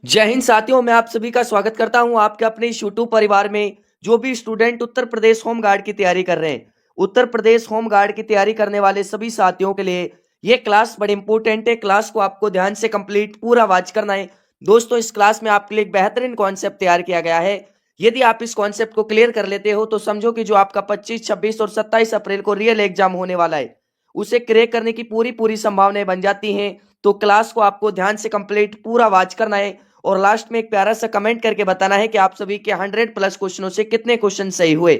जय हिंद साथियों, मैं आप सभी का स्वागत करता हूं आपके अपने इस यूट्यूब परिवार में। जो भी student Uttar Pradesh home guard की तैयारी कर रहे हैं, उत्तर प्रदेश होम गार्ड की तैयारी करने वाले सभी साथियों के लिए ये क्लास बड़ी इंपॉर्टेंट है। क्लास को आपको ध्यान से कंप्लीट पूरा वॉच करना है। दोस्तों, इस क्लास में आपके लिए एक बेहतरीन कॉन्सेप्ट तैयार किया गया है। यदि आप इस कॉन्सेप्ट को क्लियर कर लेते हो तो समझो कि जो आपका 25, 26 और 27 अप्रैल को रियल एग्जाम होने वाला है, उसे क्रैक करने की पूरी पूरी संभावनाएं बन जाती हैं। तो क्लास को आपको ध्यान से कंप्लीट पूरा वॉच करना है और लास्ट में एक प्यारा सा कमेंट करके बताना है कि आप सभी के 100+ क्वेश्चनों से कितने क्वेश्चन सही हुए।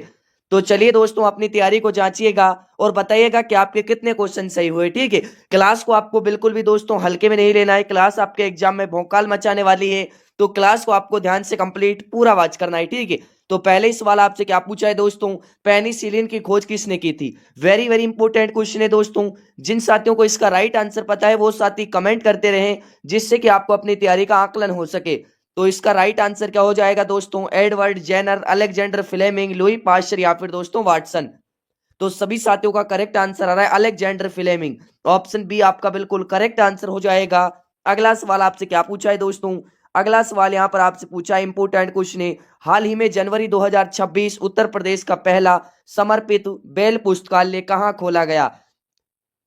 तो चलिए दोस्तों, अपनी तैयारी को जांचिएगा और बताइएगा कि आपके कितने क्वेश्चन सही हुए। ठीक है, क्लास को आपको बिल्कुल भी दोस्तों हल्के में नहीं लेना है। क्लास आपके एग्जाम में भौकाल मचाने वाली है, तो क्लास को आपको ध्यान से कंप्लीट पूरा वॉच करना है। ठीक है, तो पहले ही सवाल आपसे क्या पूछा है दोस्तों, पेनिसिलिन की खोज किसने की थी। वेरी वेरी इंपॉर्टेंट क्वेश्चन है दोस्तों। जिन साथियों को इसका राइट आंसर पता है वो साथी कमेंट करते रहें, जिससे कि आपको अपनी तैयारी का आकलन हो सके। तो इसका राइट आंसर क्या हो जाएगा दोस्तों, Edward Jenner, Alexander Fleming, Louis Pasteur या फिर दोस्तों वाटसन। तो सभी साथियों का करेक्ट आंसर आ रहा है अलेक्जेंडर फ्लेमिंग। ऑप्शन बी आपका बिल्कुल करेक्ट आंसर हो जाएगा। अगला सवाल आपसे क्या पूछा है दोस्तों, अगला सवाल यहां पर आपसे पूछा है, इंपोर्टेंट क्वेश्चन है। हाल ही में जनवरी 2026 उत्तर प्रदेश का पहला समर्पित बेल पुस्तकालय कहां खोला गया।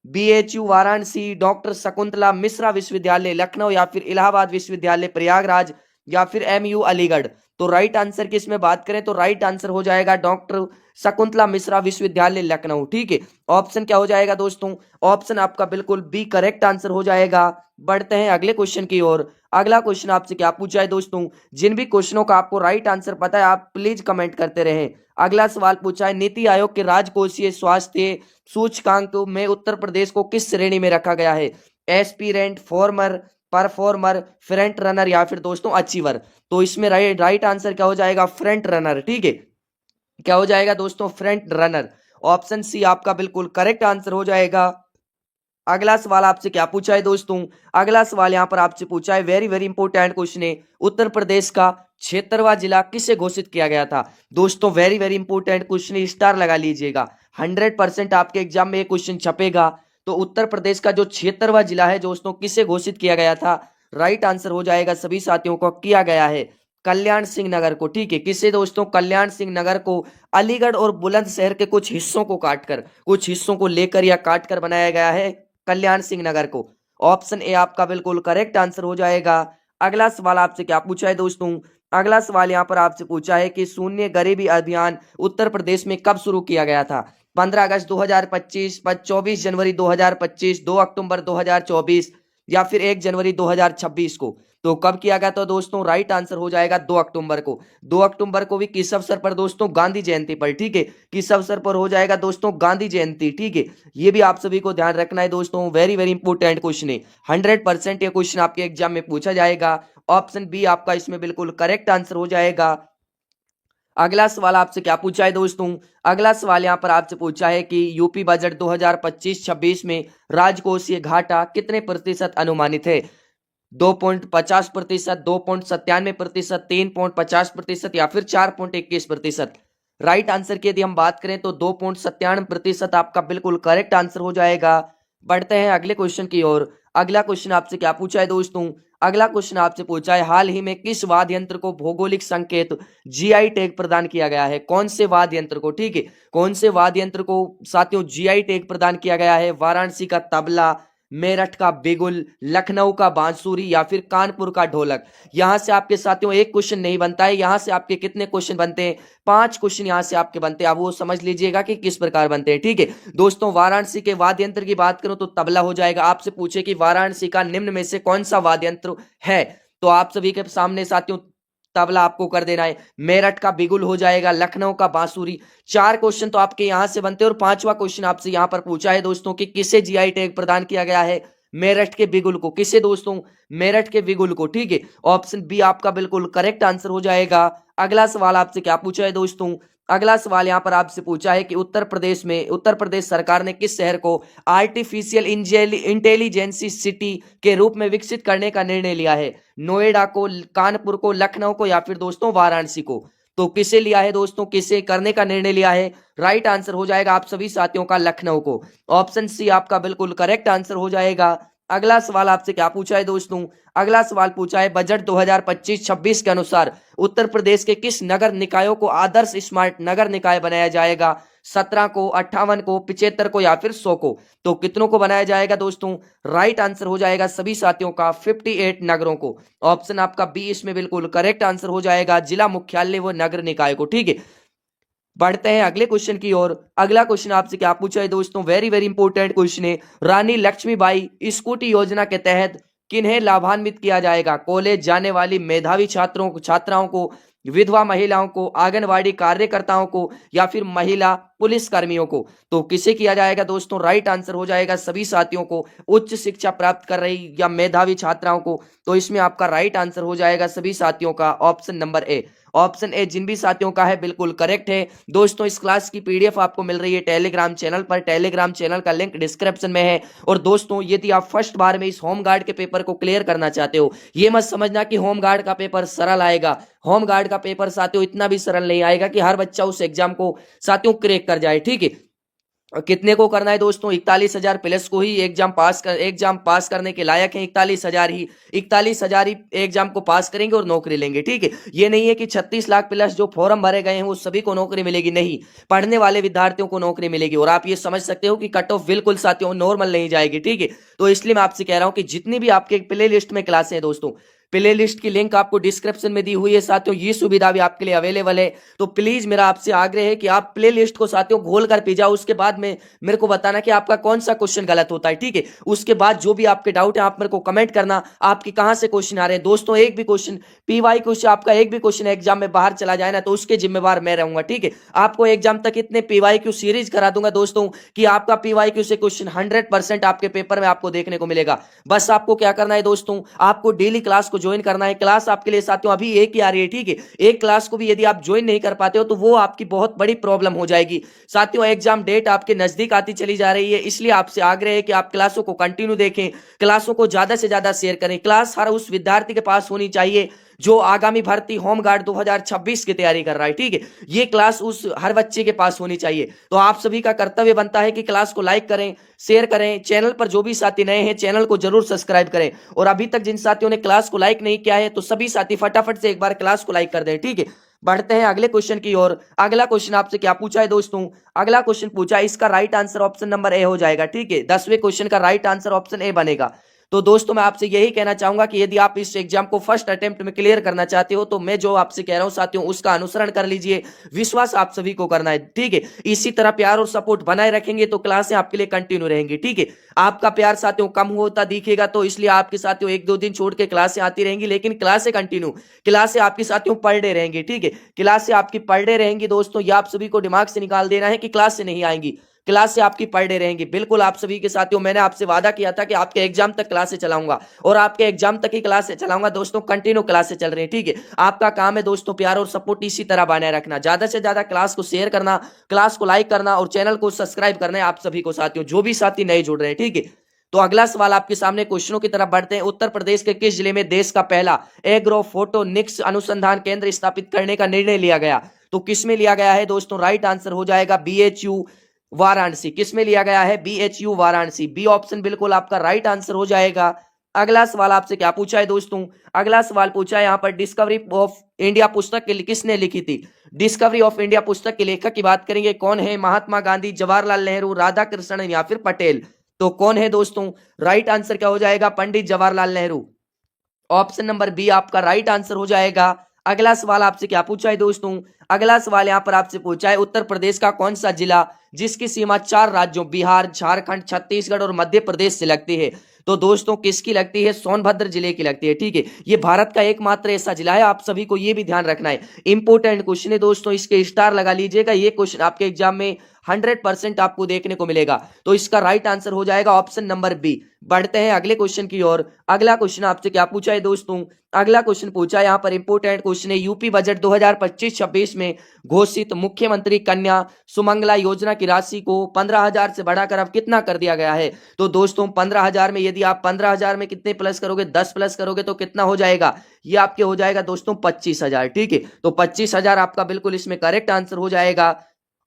बीएचयू वाराणसी, डॉक्टर शकुंतला मिश्रा विश्वविद्यालय लखनऊ या फिर इलाहाबाद विश्वविद्यालय प्रयागराज या फिर एमयू अलीगढ़। तो राइट आंसर की इसमें बात करें तो राइट आंसर हो जाएगा डॉक्टर शकुंतला मिश्रा विश्वविद्यालय लखनऊ। ठीक है, ऑप्शन क्या हो जाएगा दोस्तों, ऑप्शन आपका बिल्कुल बी करेक्ट आंसर हो जाएगा। बढ़ते हैं अगले क्वेश्चन की ओर। अगला क्वेश्चन आपसे क्या पूछा है दोस्तों, जिन भी क्वेश्चनों का आपको राइट आंसर पता है आप प्लीज कमेंट करते रहें। अगला सवाल पूछा है, नीति आयोग के राजकोषीय स्वास्थ्य सूचकांक में उत्तर प्रदेश को किस श्रेणी में रखा गया है। Aspirant, farmer, performer, front runner या फिर दोस्तों अचीवर। तो इसमें राइट आंसर क्या हो जाएगा, फ्रंट रनर। ठीक है, क्या हो जाएगा दोस्तों, फ्रंट रनर। ऑप्शन सी आपका बिल्कुल करेक्ट आंसर हो जाएगा। अगला सवाल आपसे क्या पूछा है दोस्तों, अगला सवाल यहां पर आपसे पूछा है, वेरी वेरी इंपॉर्टेंट क्वेश्चन है। उत्तर प्रदेश का 76वां जिला किसे घोषित किया गया था। दोस्तों very very important question, star लगा लीजिएगा। 100% आपके एग्जाम में ये क्वेश्चन छपेगा। तो उत्तर प्रदेश का जो 76वां जिला है दोस्तों, किसे घोषित किया गया था। राइट आंसर हो जाएगा सभी साथियों को, किया गया है कल्याण सिंह नगर को। ठीक है, किसे दोस्तों, कल्याण सिंह नगर को अलीगढ़ और बुलंदशहर के कुछ हिस्सों को काटकर, कुछ हिस्सों को लेकर या काटकर बनाया गया है कल्याण सिंह नगर को। ऑप्शन ए आपका बिल्कुल करेक्ट आंसर हो जाएगा। अगला सवाल आपसे क्या पूछा है दोस्तों, अगला सवाल यहां पर आपसे पूछा है कि शून्य गरीबी अभियान उत्तर प्रदेश में कब शुरू किया गया था। 15 अगस्त 2025, 24 जनवरी 2025, 2 अक्टूबर 2024 या फिर 1 जनवरी 2026 को। तो कब किया गया था दोस्तों, राइट आंसर हो जाएगा 2 अक्टूबर को। 2 अक्टूबर को भी किस अवसर पर दोस्तों, गांधी जयंती पर। ठीक है, किस अवसर पर हो जाएगा दोस्तों, गांधी जयंती। ठीक है, ये भी आप सभी को ध्यान रखना है दोस्तों, वेरी वेरी इंपॉर्टेंट क्वेश्चन है। 100% ये क्वेश्चन आपके एग्जाम में पूछा जाएगा। ऑप्शन बी आपका इसमें बिल्कुल करेक्ट आंसर हो जाएगा। अगला सवाल आपसे क्या पूछा है दोस्तों, अगला सवाल यहां पर आपसे पूछा है कि यूपी बजट 2025-26 में राजकोषीय घाटा कितने प्रतिशत अनुमानित है। 2.50%, 2.97%, 3.50% या फिर 4.21%। राइट आंसर की यदि हम बात करें तो 2.97% आपका बिल्कुल करेक्ट आंसर हो जाएगा। बढ़ते हैं अगले क्वेश्चन की ओर। अगला क्वेश्चन आपसे क्या पूछा है दोस्तों, अगला क्वेश्चन आपसे पूछा है, हाल ही में किस वाद्य यंत्र को भौगोलिक संकेत जीआई टैग प्रदान किया गया है। कौन से वाद्य यंत्र को, ठीक है, कौन से वाद्य यंत्र को साथियों जीआई टैग प्रदान किया गया है। वाराणसी का तबला, मेरठ का बिगुल, लखनऊ का बांसुरी या फिर कानपुर का ढोलक। यहां से आपके साथियों एक क्वेश्चन नहीं बनता है, यहां से आपके कितने क्वेश्चन बनते हैं, 5 क्वेश्चन यहां से आपके बनते हैं। अब वो समझ लीजिएगा कि किस प्रकार बनते हैं। ठीक है दोस्तों, वाराणसी के वाद्य यंत्र की बात करूं तो तबला हो जाएगा। आपसे पूछे कि वाराणसी का निम्न में से कौन सा वाद्य यंत्र है, तो आप सभी के सामने साथियों तबला आपको कर देना है। मेरठ का बिगुल हो जाएगा, लखनऊ का बांसुरी। 4 क्वेश्चन तो आपके यहां से बनते हैं और 5वां क्वेश्चन आपसे यहां पर पूछा है दोस्तों कि किसे जीआई टैग प्रदान किया गया है। मेरठ के बिगुल को। किसे दोस्तों, मेरठ के बिगुल को। ठीक है, ऑप्शन बी आपका बिल्कुल करेक्ट आंसर हो जाएगा। अगला सवाल आपसे क्या पूछा है दोस्तों, अगला सवाल यहां पर आपसे पूछा है कि उत्तर प्रदेश सरकार ने किस शहर को आर्टिफिशियल इंटेलिजेंसी सिटी के रूप में विकसित करने का निर्णय लिया है। नोएडा को, कानपुर को, लखनऊ को या फिर दोस्तों वाराणसी को। तो किसे लिया है दोस्तों, किसे करने का निर्णय लिया है। राइट आंसर हो जाएगा आप सभी साथियों का लखनऊ को। ऑप्शन सी आपका बिल्कुल करेक्ट आंसर हो जाएगा। अगला सवाल आपसे क्या पूछा है दोस्तों, अगला सवाल पूछा है बजट 2025-26 के अनुसार उत्तर प्रदेश के किस नगर निकायों को आदर्श स्मार्ट नगर निकाय बनाया जाएगा? 17 को, 58 को, 75 को या फिर 100 को? तो कितनों को बनाया जाएगा दोस्तों? राइट आंसर हो जाएगा सभी साथियों का 58 नगरों को। ऑप्शन आपका बी इसमें बिल्कुल करेक्ट आंसर हो जाएगा, जिला मुख्यालय व नगर निकाय को। ठीक है, बढ़ते हैं अगले क्वेश्चन की ओर। अगला क्वेश्चन आपसे क्या पूछा है दोस्तों, वेरी वेरी इंपॉर्टेंट क्वेश्चन है। रानी लक्ष्मीबाई स्कूटी योजना के तहत किन्हें लाभान्वित किया जाएगा? कॉलेज जाने वाली मेधावी छात्रों को, छात्राओं को, विधवा महिलाओं को, आंगनवाड़ी कार्यकर्ताओं को या फिर महिला पुलिस कर्मियों को? तो किसे किया जाएगा दोस्तों? राइट आंसर हो जाएगा सभी साथियों को, उच्च शिक्षा प्राप्त कर रही या मेधावी छात्राओं को। तो इसमें आपका राइट आंसर हो जाएगा सभी साथियों का option number A. Option A जिन भी साथियों का है बिल्कुल करेक्ट है दोस्तों। इस क्लास की पीडीएफ आपको मिल रही है टेलीग्राम चैनल पर, टेलीग्राम चैनल का लिंक डिस्क्रिप्शन में है। और दोस्तों यदि आप फर्स्ट बार में इस होम गार्ड के पेपर को क्लियर करना चाहते हो, ये मत समझना कि होम गार्ड का पेपर सरल आएगा। होम गार्ड का पेपर साथियों इतना भी सरल नहीं आएगा कि हर बच्चा उस एग्जाम को साथियों क्रैक कर जाए। ठीक है, कितने को करना है दोस्तों? 41,000 प्लस को ही एग्जाम पास करने के लायक है। 41,000 ही एग्जाम को पास करेंगे और नौकरी लेंगे। ठीक है, ये नहीं है कि 36 लाख प्लस जो फॉर्म भरे गए हैं वो सभी को नौकरी मिलेगी, नहीं, पढ़ने वाले विद्यार्थियों को नौकरी मिलेगी। और आप ये समझ सकते हो कि कट ऑफ बिल्कुल साथियों नॉर्मल नहीं जाएगी। ठीक है, तो इसलिए मैं आपसे कह रहा हूं कि जितनी भी आपके प्ले लिस्ट में क्लासे हैं दोस्तों, प्ले लिस्ट की लिंक आपको डिस्क्रिप्शन में दी हुई है साथियों, ये सुविधा भी आपके लिए अवेलेबल है। तो प्लीज मेरा आपसे आग्रह है कि आप प्ले लिस्ट को साथियों घोल कर पी जाओ, उसके बाद में मेरे को बताना कि आपका कौन सा क्वेश्चन गलत होता है। ठीक है, उसके बाद जो भी आपके डाउट है आप मेरे को कमेंट करना, आपके कहां से क्वेश्चन आ रहे हैं। दोस्तों एक भी क्वेश्चन पीवाई क्वेश्चन, आपका एक भी क्वेश्चन एग्जाम में बाहर चला जाए ना, तो उसके जिम्मेवार मैं रहूंगा। ठीक है, आपको एग्जाम तक इतने पीवाई क्यू सीरीज करा दूंगा दोस्तों कि आपका पीवाई क्यू से क्वेश्चन 100% आपके पेपर में आपको देखने को मिलेगा। बस आपको क्या करना है दोस्तों, आपको डेली क्लास को ज्वाइन करना है। क्लास आपके लिए साथियों अभी एक ही आ रही है। ठीक है, एक क्लास को भी यदि आप ज्वाइन नहीं कर पाते हो तो वो आपकी बहुत बड़ी प्रॉब्लम हो जाएगी साथियों। एग्जाम डेट आपके नजदीक आती चली जा रही है, इसलिए आपसे आग्रह है कि आप क्लासों को कंटिन्यू देखें, क्लासों को ज्यादा से ज्यादा शेयर करें। क्लास हर उस विद्यार्थी के पास होनी चाहिए जो आगामी भर्ती होमगार्ड 2026 की तैयारी कर रहा है। ठीक है, ये क्लास उस हर बच्चे के पास होनी चाहिए। तो आप सभी का कर्तव्य बनता है कि क्लास को लाइक करें, शेयर करें। चैनल पर जो भी साथी नए हैं चैनल को जरूर सब्सक्राइब करें। और अभी तक जिन साथियों ने क्लास को लाइक नहीं किया है तो सभी साथी फटाफट से एक बार क्लास को लाइक कर दें। ठीक है, बढ़ते हैं अगले क्वेश्चन की ओर। अगला क्वेश्चन आपसे क्या पूछा है दोस्तों? अगला क्वेश्चन पूछा है, इसका राइट आंसर ऑप्शन नंबर ए हो जाएगा। ठीक है, 10वें क्वेश्चन का राइट आंसर ऑप्शन ए बनेगा। तो दोस्तों मैं आपसे यही कहना चाहूंगा कि यदि आप इस एग्जाम को फर्स्ट अटेम्प्ट में क्लियर करना चाहते हो तो मैं जो आपसे कह रहा हूं साथियों उसका अनुसरण कर लीजिए। विश्वास आप सभी को करना है। ठीक है, इसी तरह प्यार और सपोर्ट बनाए रखेंगे तो क्लासें आपके लिए कंटिन्यू रहेंगी। ठीक है, आपका प्यार साथियों कम होता दिखेगा तो इसलिए आपके साथियों 1-2 दिन छोड़ के क्लासें आती रहेंगी, लेकिन क्लासें कंटिन्यू, क्लासें आपकी साथियों पर डे रहेंगी। ठीक है, क्लासें आपकी पर डे रहेंगी दोस्तों, ये आप सभी को दिमाग से निकाल देना है कि क्लास से नहीं आएंगी, क्लास से आपकी पर डे रहेंगी। बिल्कुल आप सभी के साथियों, मैंने आपसे वादा किया था कि आपके एग्जाम तक क्लासें चलाऊंगा और आपके एग्जाम तक ही क्लासें चलाऊंगा दोस्तों, कंटिन्यू क्लासें चल रही है। ठीक है, आपका काम है दोस्तों प्यार और सपोर्ट इसी तरह बनाए रखना, ज्यादा से ज्यादा क्लास को शेयर करना, क्लास को लाइक करना और चैनल को सब्सक्राइब करना है आप सभी को साथियों, जो भी साथी नए जुड़ रहे हैं। ठीक है, तो अगला सवाल आपके सामने क्वेश्चनों की तरफ बढ़ते हैं। उत्तर प्रदेश के किस जिले में देश का पहला एग्रो फोटोनिक्स अनुसंधान केंद्र स्थापित करने का निर्णय लिया गया? तो किसमें लिया गया है दोस्तों? राइट आंसर हो जाएगा BHU वाराणसी। किसमें लिया गया है? BHU वाराणसी। बी ऑप्शन बिल्कुल आपका राइट आंसर हो जाएगा। अगला सवाल आपसे क्या पूछा है दोस्तों? अगला सवाल पूछा है यहाँ पर, डिस्कवरी ऑफ इंडिया पुस्तक किसने लिखी थी? डिस्कवरी ऑफ इंडिया पुस्तक के लेखक की बात करेंगे, कौन है? महात्मा गांधी, जवाहरलाल नेहरू, राधा कृष्णन या फिर पटेल? तो कौन है दोस्तों? राइट आंसर क्या हो जाएगा? Pandit Jawaharlal Nehru. Option number B आपका राइट आंसर हो जाएगा। अगला सवाल आपसे क्या पूछा है दोस्तों? अगला सवाल यहां पर आपसे पूछा है, उत्तर प्रदेश का कौन सा जिला जिसकी सीमा 4 राज्यों बिहार, झारखंड, छत्तीसगढ़ और मध्य प्रदेश से लगती है? तो दोस्तों किसकी लगती है? सोनभद्र जिले की लगती है। ठीक है, ये भारत का एकमात्र ऐसा जिला है, आप सभी को ये भी ध्यान रखना है। इंपोर्टेंट क्वेश्चन है दोस्तों, इसके स्टार लगा लीजिएगा, ये क्वेश्चन आपके एग्जाम में 100% आपको देखने को मिलेगा। तो इसका राइट आंसर हो जाएगा ऑप्शन नंबर बी। बढ़ते हैं अगले क्वेश्चन की ओर। अगला क्वेश्चन आपसे क्या पूछा है दोस्तों? अगला क्वेश्चन पूछा है यहाँ पर, इंपोर्टेंट क्वेश्चन है, यूपी बजट 2025-26 में घोषित मुख्यमंत्री कन्या सुमंगला योजना की राशि को 15,000 से बढ़ाकर अब कितना कर दिया गया है? तो दोस्तों 15,000 में यदि आप 15,000 में कितने प्लस करोगे? 10 प्लस करोगे तो कितना हो जाएगा? ये आपके हो जाएगा दोस्तों 25,000। ठीक है, तो 25,000 आपका बिल्कुल इसमें करेक्ट आंसर हो जाएगा,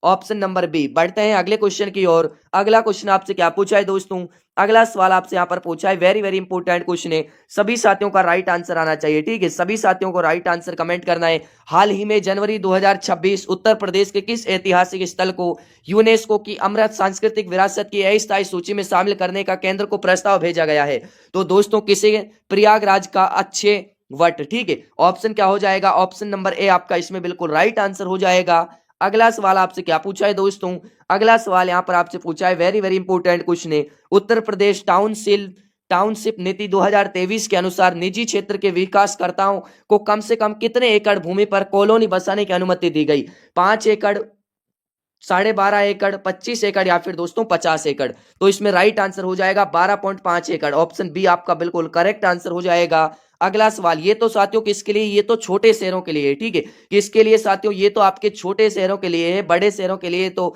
ऑप्शन नंबर बी। बढ़ते हैं अगले क्वेश्चन की ओर। अगला क्वेश्चन आपसे क्या पूछा है दोस्तों? अगला सवाल आपसे यहाँ पर पूछा है, वेरी वेरी इंपॉर्टेंट क्वेश्चन है, सभी साथियों का राइट आंसर आना चाहिए। ठीक है, सभी साथियों को राइट आंसर कमेंट करना है। हाल ही में जनवरी 2026 उत्तर प्रदेश के किस ऐतिहासिक स्थल को यूनेस्को की अमृत सांस्कृतिक विरासत की अस्थायी सूची में शामिल करने का केंद्र को प्रस्ताव भेजा गया है? तो दोस्तों किसे? प्रयागराज का अच्छे वट। ठीक है, ऑप्शन क्या हो जाएगा? ऑप्शन नंबर ए आपका इसमें बिल्कुल राइट आंसर हो जाएगा। अगला सवाल आपसे क्या पूछा है दोस्तों? अगला सवाल यहां पर आपसे पूछा है, वेरी वेरी इंपॉर्टेंट क्वेश्चन है, उत्तर प्रदेश टाउनशिप नीति 2023 के अनुसार निजी क्षेत्र के विकासकर्ताओं को कम से कम कितने एकड़ भूमि पर कॉलोनी बसाने की अनुमति दी गई? 5 एकड़, 12.5 एकड़, 25 एकड़ या फिर दोस्तों 50 एकड़? तो इसमें राइट आंसर हो जाएगा 12.5 एकड़। ऑप्शन बी आपका बिल्कुल करेक्ट आंसर हो जाएगा। अगला सवाल, ये तो साथियों किसके लिए? ये तो छोटे शहरों के लिए है। ठीक है, किसके लिए साथियों? ये तो आपके छोटे शहरों के लिए है, बड़े शहरों के लिए तो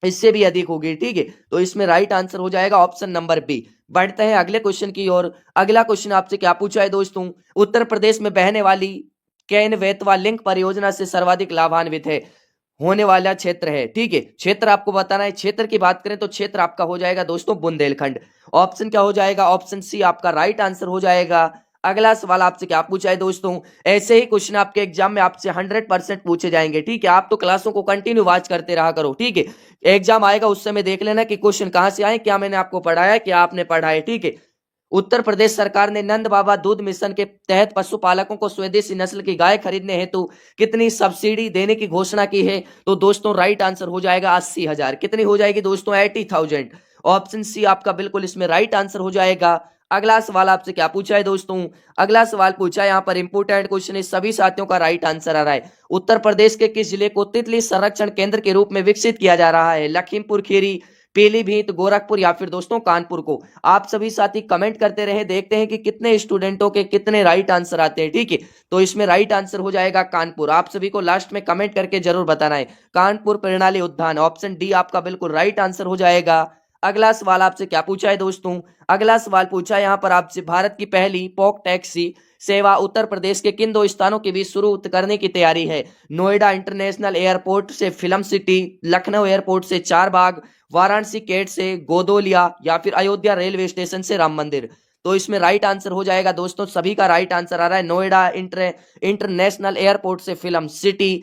इससे भी अधिक होगी। ठीक है, तो इसमें राइट आंसर हो जाएगा ऑप्शन नंबर बी। बढ़ते हैं अगले क्वेश्चन की ओर। अगला क्वेश्चन आपसे क्या पूछा है दोस्तों? उत्तर प्रदेश में बहने वाली कैन वेतवा लिंक परियोजना से सर्वाधिक लाभान्वित है होने वाला क्षेत्र है। ठीक है, क्षेत्र आपको बताना है। क्षेत्र की बात करें तो क्षेत्र आपका हो जाएगा दोस्तों बुंदेलखंड। ऑप्शन क्या हो जाएगा? ऑप्शन सी आपका राइट आंसर हो जाएगा। अगला सवाल आपसे क्या पूछा है दोस्तों? ऐसे ही क्वेश्चन आपके एग्जाम में आपसे 100% पूछे जाएंगे। ठीक है, आप तो क्लासों को कंटिन्यू वॉच करते रहा करो। ठीक है, एग्जाम आएगा उस समय देख लेना कि क्वेश्चन कहां से आए, क्या मैंने आपको पढ़ाया, क्या आपने पढ़ा है। ठीक है, उत्तर प्रदेश सरकार ने नंद बाबा दूध मिशन के तहत पशुपालकों को स्वदेशी नस्ल की गाय खरीदने हेतु कितनी सब्सिडी देने की घोषणा की है? तो दोस्तों राइट आंसर हो जाएगा 80,000। कितनी हो जाएगी दोस्तों? 80,000। ऑप्शन सी आपका बिल्कुल इसमें राइट आंसर हो जाएगा। अगला सवाल आपसे क्या पूछा है दोस्तों? अगला सवाल पूछा है, यहाँ पर इंपोर्टेंट क्वेश्चन है, सभी साथियों का राइट आंसर आ रहा है। उत्तर प्रदेश के किस जिले को तितली संरक्षण केंद्र के रूप में विकसित किया जा रहा है? लखीमपुर खीरी, पीलीभीत, गोरखपुर या फिर दोस्तों कानपुर को? आप सभी साथी कमेंट करते रहे, देखते हैं कि कितने स्टूडेंटों के कितने राइट आंसर आते हैं। ठीक है, तो इसमें राइट आंसर हो जाएगा कानपुर। आप सभी को लास्ट में कमेंट करके जरूर बताना है, कानपुर प्रणाली उद्यान। ऑप्शन डी आपका बिल्कुल राइट आंसर हो जाएगा। अगला सवाल आपसे क्या पूछा है दोस्तों? अगला सवाल पूछा है यहाँ पर आपसे, भारत की पहली पॉक टैक्सी सेवा उत्तर प्रदेश के किन 2 स्थानों के बीच शुरू करने की तैयारी है? नोएडा इंटरनेशनल एयरपोर्ट से फिल्म सिटी, लखनऊ एयरपोर्ट से चारबाग, वाराणसी गेट से गोदोलिया या फिर अयोध्या रेलवे स्टेशन से राम मंदिर? तो इसमें राइट आंसर हो जाएगा दोस्तों, सभी का राइट आंसर आ रहा है, नोएडा इंटरनेशनल एयरपोर्ट से फिल्म सिटी,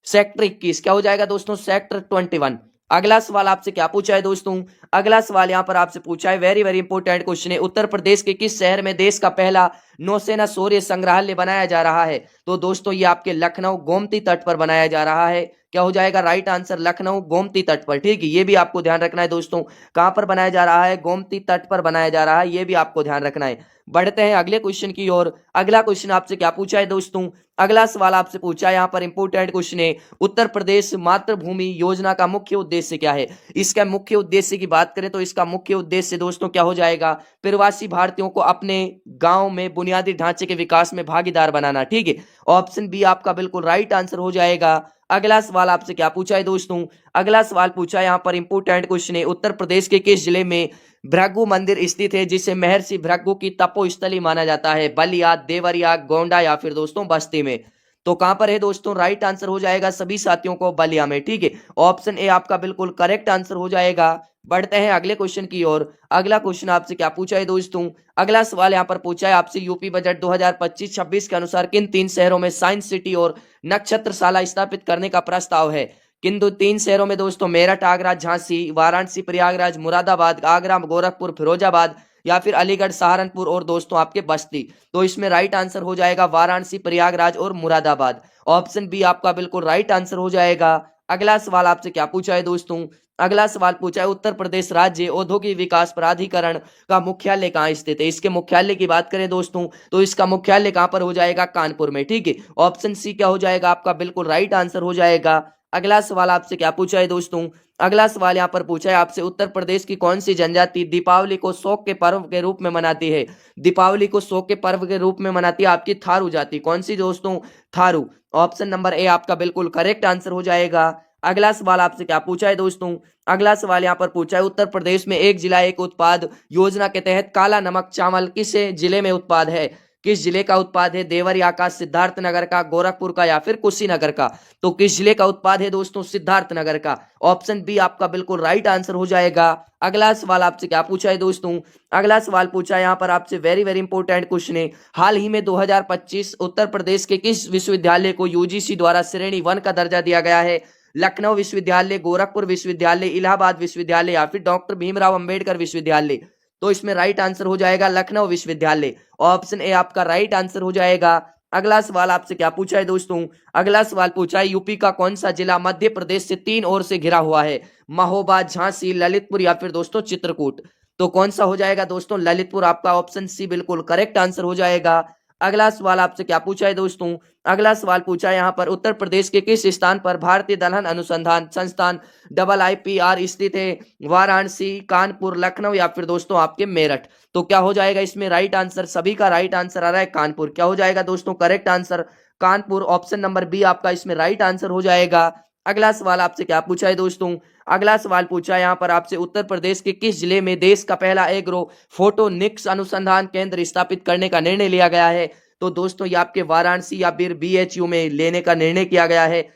सेक्टर 21। क्या हो जाएगा दोस्तों? सेक्टर 21। अगला सवाल आपसे क्या पूछा है दोस्तों? अगला सवाल यहां पर आपसे पूछा है, वेरी वेरी इंपॉर्टेंट क्वेश्चन है, उत्तर प्रदेश के किस शहर में देश का पहला नौसेना शौर्य संग्रहालय बनाया जा रहा है? तो दोस्तों ये आपके लखनऊ गोमती तट पर बनाया जा रहा है। क्या हो जाएगा राइट आंसर? लखनऊ गोमती तट पर। ठीक है, ये भी आपको ध्यान रखना है दोस्तों, कहां पर बनाया जा रहा है? गोमती तट पर बनाया जा रहा है, ये भी आपको ध्यान रखना है। बढ़ते हैं अगले क्वेश्चन की ओर। अगला क्वेश्चन आपसे क्या पूछा है दोस्तों? अगला सवाल आपसे पूछा है, यहाँ पर इंपोर्टेंट क्वेश्चन है, उत्तर प्रदेश मातृभूमि योजना का मुख्य उद्देश्य क्या है? इसका मुख्य उद्देश्य की बात करें तो इसका मुख्य उद्देश्य दोस्तों क्या हो जाएगा? प्रवासी भारतीयों को अपने गांव में बुनियादी ढांचे के विकास में भागीदार बनाना। ठीक है, ऑप्शन बी आपका बिल्कुल राइट आंसर हो जाएगा। अगला सवाल आपसे क्या पूछा है दोस्तों? अगला सवाल पूछा है, यहाँ पर इंपोर्टेंट क्वेश्चन है, उत्तर प्रदेश के किस जिले में भृगु मंदिर स्थित है जिसे महर्षि भृगु की तपोस्थली माना जाता है? बलिया, देवरिया, गोंडा या फिर दोस्तों बस्ती में? तो कहां पर है दोस्तों? राइट आंसर हो जाएगा सभी साथियों को बलिया में। ठीक है, ऑप्शन ए आपका बिल्कुल करेक्ट आंसर हो जाएगा। बढ़ते हैं अगले क्वेश्चन की ओर। अगला क्वेश्चन आपसे क्या पूछा है दोस्तों? अगला सवाल यहां पर पूछा है आपसे, यूपी बजट 2025-26 के अनुसार किन 3 शहरों में साइंस सिटी और नक्षत्रशाला स्थापित करने का प्रस्ताव है? किन 3 शहरों में दोस्तों? मेरठ, आगरा, झांसी, वाराणसी, प्रयागराज, मुरादाबाद, आगरा, गोरखपुर, फिरोजाबाद या फिर अलीगढ़, सहारनपुर और दोस्तों आपके बस्ती? तो इसमें राइट आंसर हो जाएगा वाराणसी, प्रयागराज और मुरादाबाद। ऑप्शन बी आपका बिल्कुल राइट आंसर हो जाएगा। अगला सवाल आपसे क्या पूछा है दोस्तों? अगला सवाल पूछा है, उत्तर प्रदेश राज्य औद्योगिक विकास प्राधिकरण का मुख्यालय कहाँ स्थित है? इसके मुख्यालय की बात करें दोस्तों तो इसका मुख्यालय कहाँ पर हो जाएगा? कानपुर में। ठीक है, ऑप्शन सी क्या हो जाएगा? आपका बिल्कुल राइट आंसर हो जाएगा। अगला सवाल आपसे क्या पूछा है दोस्तों? अगला सवाल यहाँ पर पूछा है आपसे, उत्तर प्रदेश की कौन सी जनजाति दीपावली को शौक के पर्व के रूप में मनाती है? दीपावली को शौक के पर्व के रूप में मनाती है आपकी थारू जाति। कौन सी दोस्तों? थारू। ऑप्शन नंबर ए आपका बिल्कुल करेक्ट आंसर हो जाएगा। अगला सवाल आपसे क्या पूछा है दोस्तों? अगला सवाल यहाँ पर पूछा है, उत्तर प्रदेश में एक जिला एक उत्पाद योजना के तहत काला नमक चावल किस जिले में उत्पाद है? किस जिले का उत्पाद है? देवरिया का, सिद्धार्थनगर का, गोरखपुर का या फिर कुशीनगर का? तो किस जिले का उत्पाद है दोस्तों? सिद्धार्थनगर का। ऑप्शन बी आपका बिल्कुल राइट आंसर हो जाएगा। अगला सवाल आपसे क्या पूछा है दोस्तों? अगला सवाल पूछा है यहाँ पर आपसे, वेरी वेरी इंपॉर्टेंट क्वेश्चन है। हाल ही में 2025 उत्तर प्रदेश के किस विश्वविद्यालय को यूजीसी द्वारा श्रेणी 1 का दर्जा दिया गया है? लखनऊ विश्वविद्यालय, गोरखपुर विश्वविद्यालय, इलाहाबाद विश्वविद्यालय या फिर डॉक्टर भीमराव अंबेडकर विश्वविद्यालय? तो इसमें राइट आंसर हो जाएगा लखनऊ विश्वविद्यालय। ऑप्शन ए आपका राइट आंसर हो जाएगा। अगला सवाल आपसे क्या पूछा है दोस्तों? अगला सवाल पूछा है, यूपी का कौन सा जिला मध्य प्रदेश से 3 ओर से घिरा हुआ है? महोबा, झांसी, ललितपुर या फिर दोस्तों चित्रकूट? तो कौन सा हो जाएगा दोस्तों? ललितपुर। आपका ऑप्शन सी बिल्कुल करेक्ट आंसर हो जाएगा। अगला सवाल आपसे क्या पूछा है दोस्तों? अगला सवाल पूछा है यहाँ पर, उत्तर प्रदेश के किस स्थान पर भारतीय दलहन अनुसंधान संस्थान IIPR स्थित है? वाराणसी, कानपुर, लखनऊ या फिर दोस्तों आपके मेरठ? तो क्या हो जाएगा इसमें राइट आंसर? सभी का राइट आंसर आ रहा है कानपुर। क्या हो जाएगा दोस्तों? Correct answer Kanpur. Option number B आपका इसमें राइट आंसर हो जाएगा। अगला सवाल आपसे क्या पूछा है दोस्तों? अगला सवाल पूछा है यहाँ पर आपसे, उत्तर प्रदेश के किस जिले में देश का पहला एग्रो फोटोनिक्स अनुसंधान केंद्र स्थापित करने का निर्णय लिया गया है? तो दोस्तों ये आपके वाराणसी या फिर BHU में लेने का निर्णय किया गया है।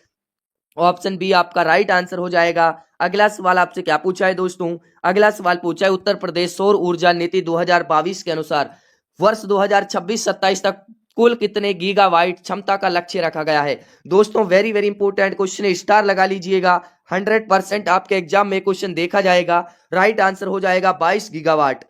ऑप्शन बी आपका राइट आंसर हो जाएगा। अगला सवाल आपसे क्या पूछा है दोस्तों? अगला सवाल पूछा है, उत्तर प्रदेश सौर ऊर्जा नीति 2022 के अनुसार वर्ष 2026-27 तक कुल कितने गीगावाट क्षमता का लक्ष्य रखा गया है? दोस्तों वेरी वेरी इंपॉर्टेंट क्वेश्चन है, स्टार लगा लीजिएगा। 100% आपके एग्जाम में क्वेश्चन देखा जाएगा। राइट आंसर हो जाएगा 22 गीगावाट।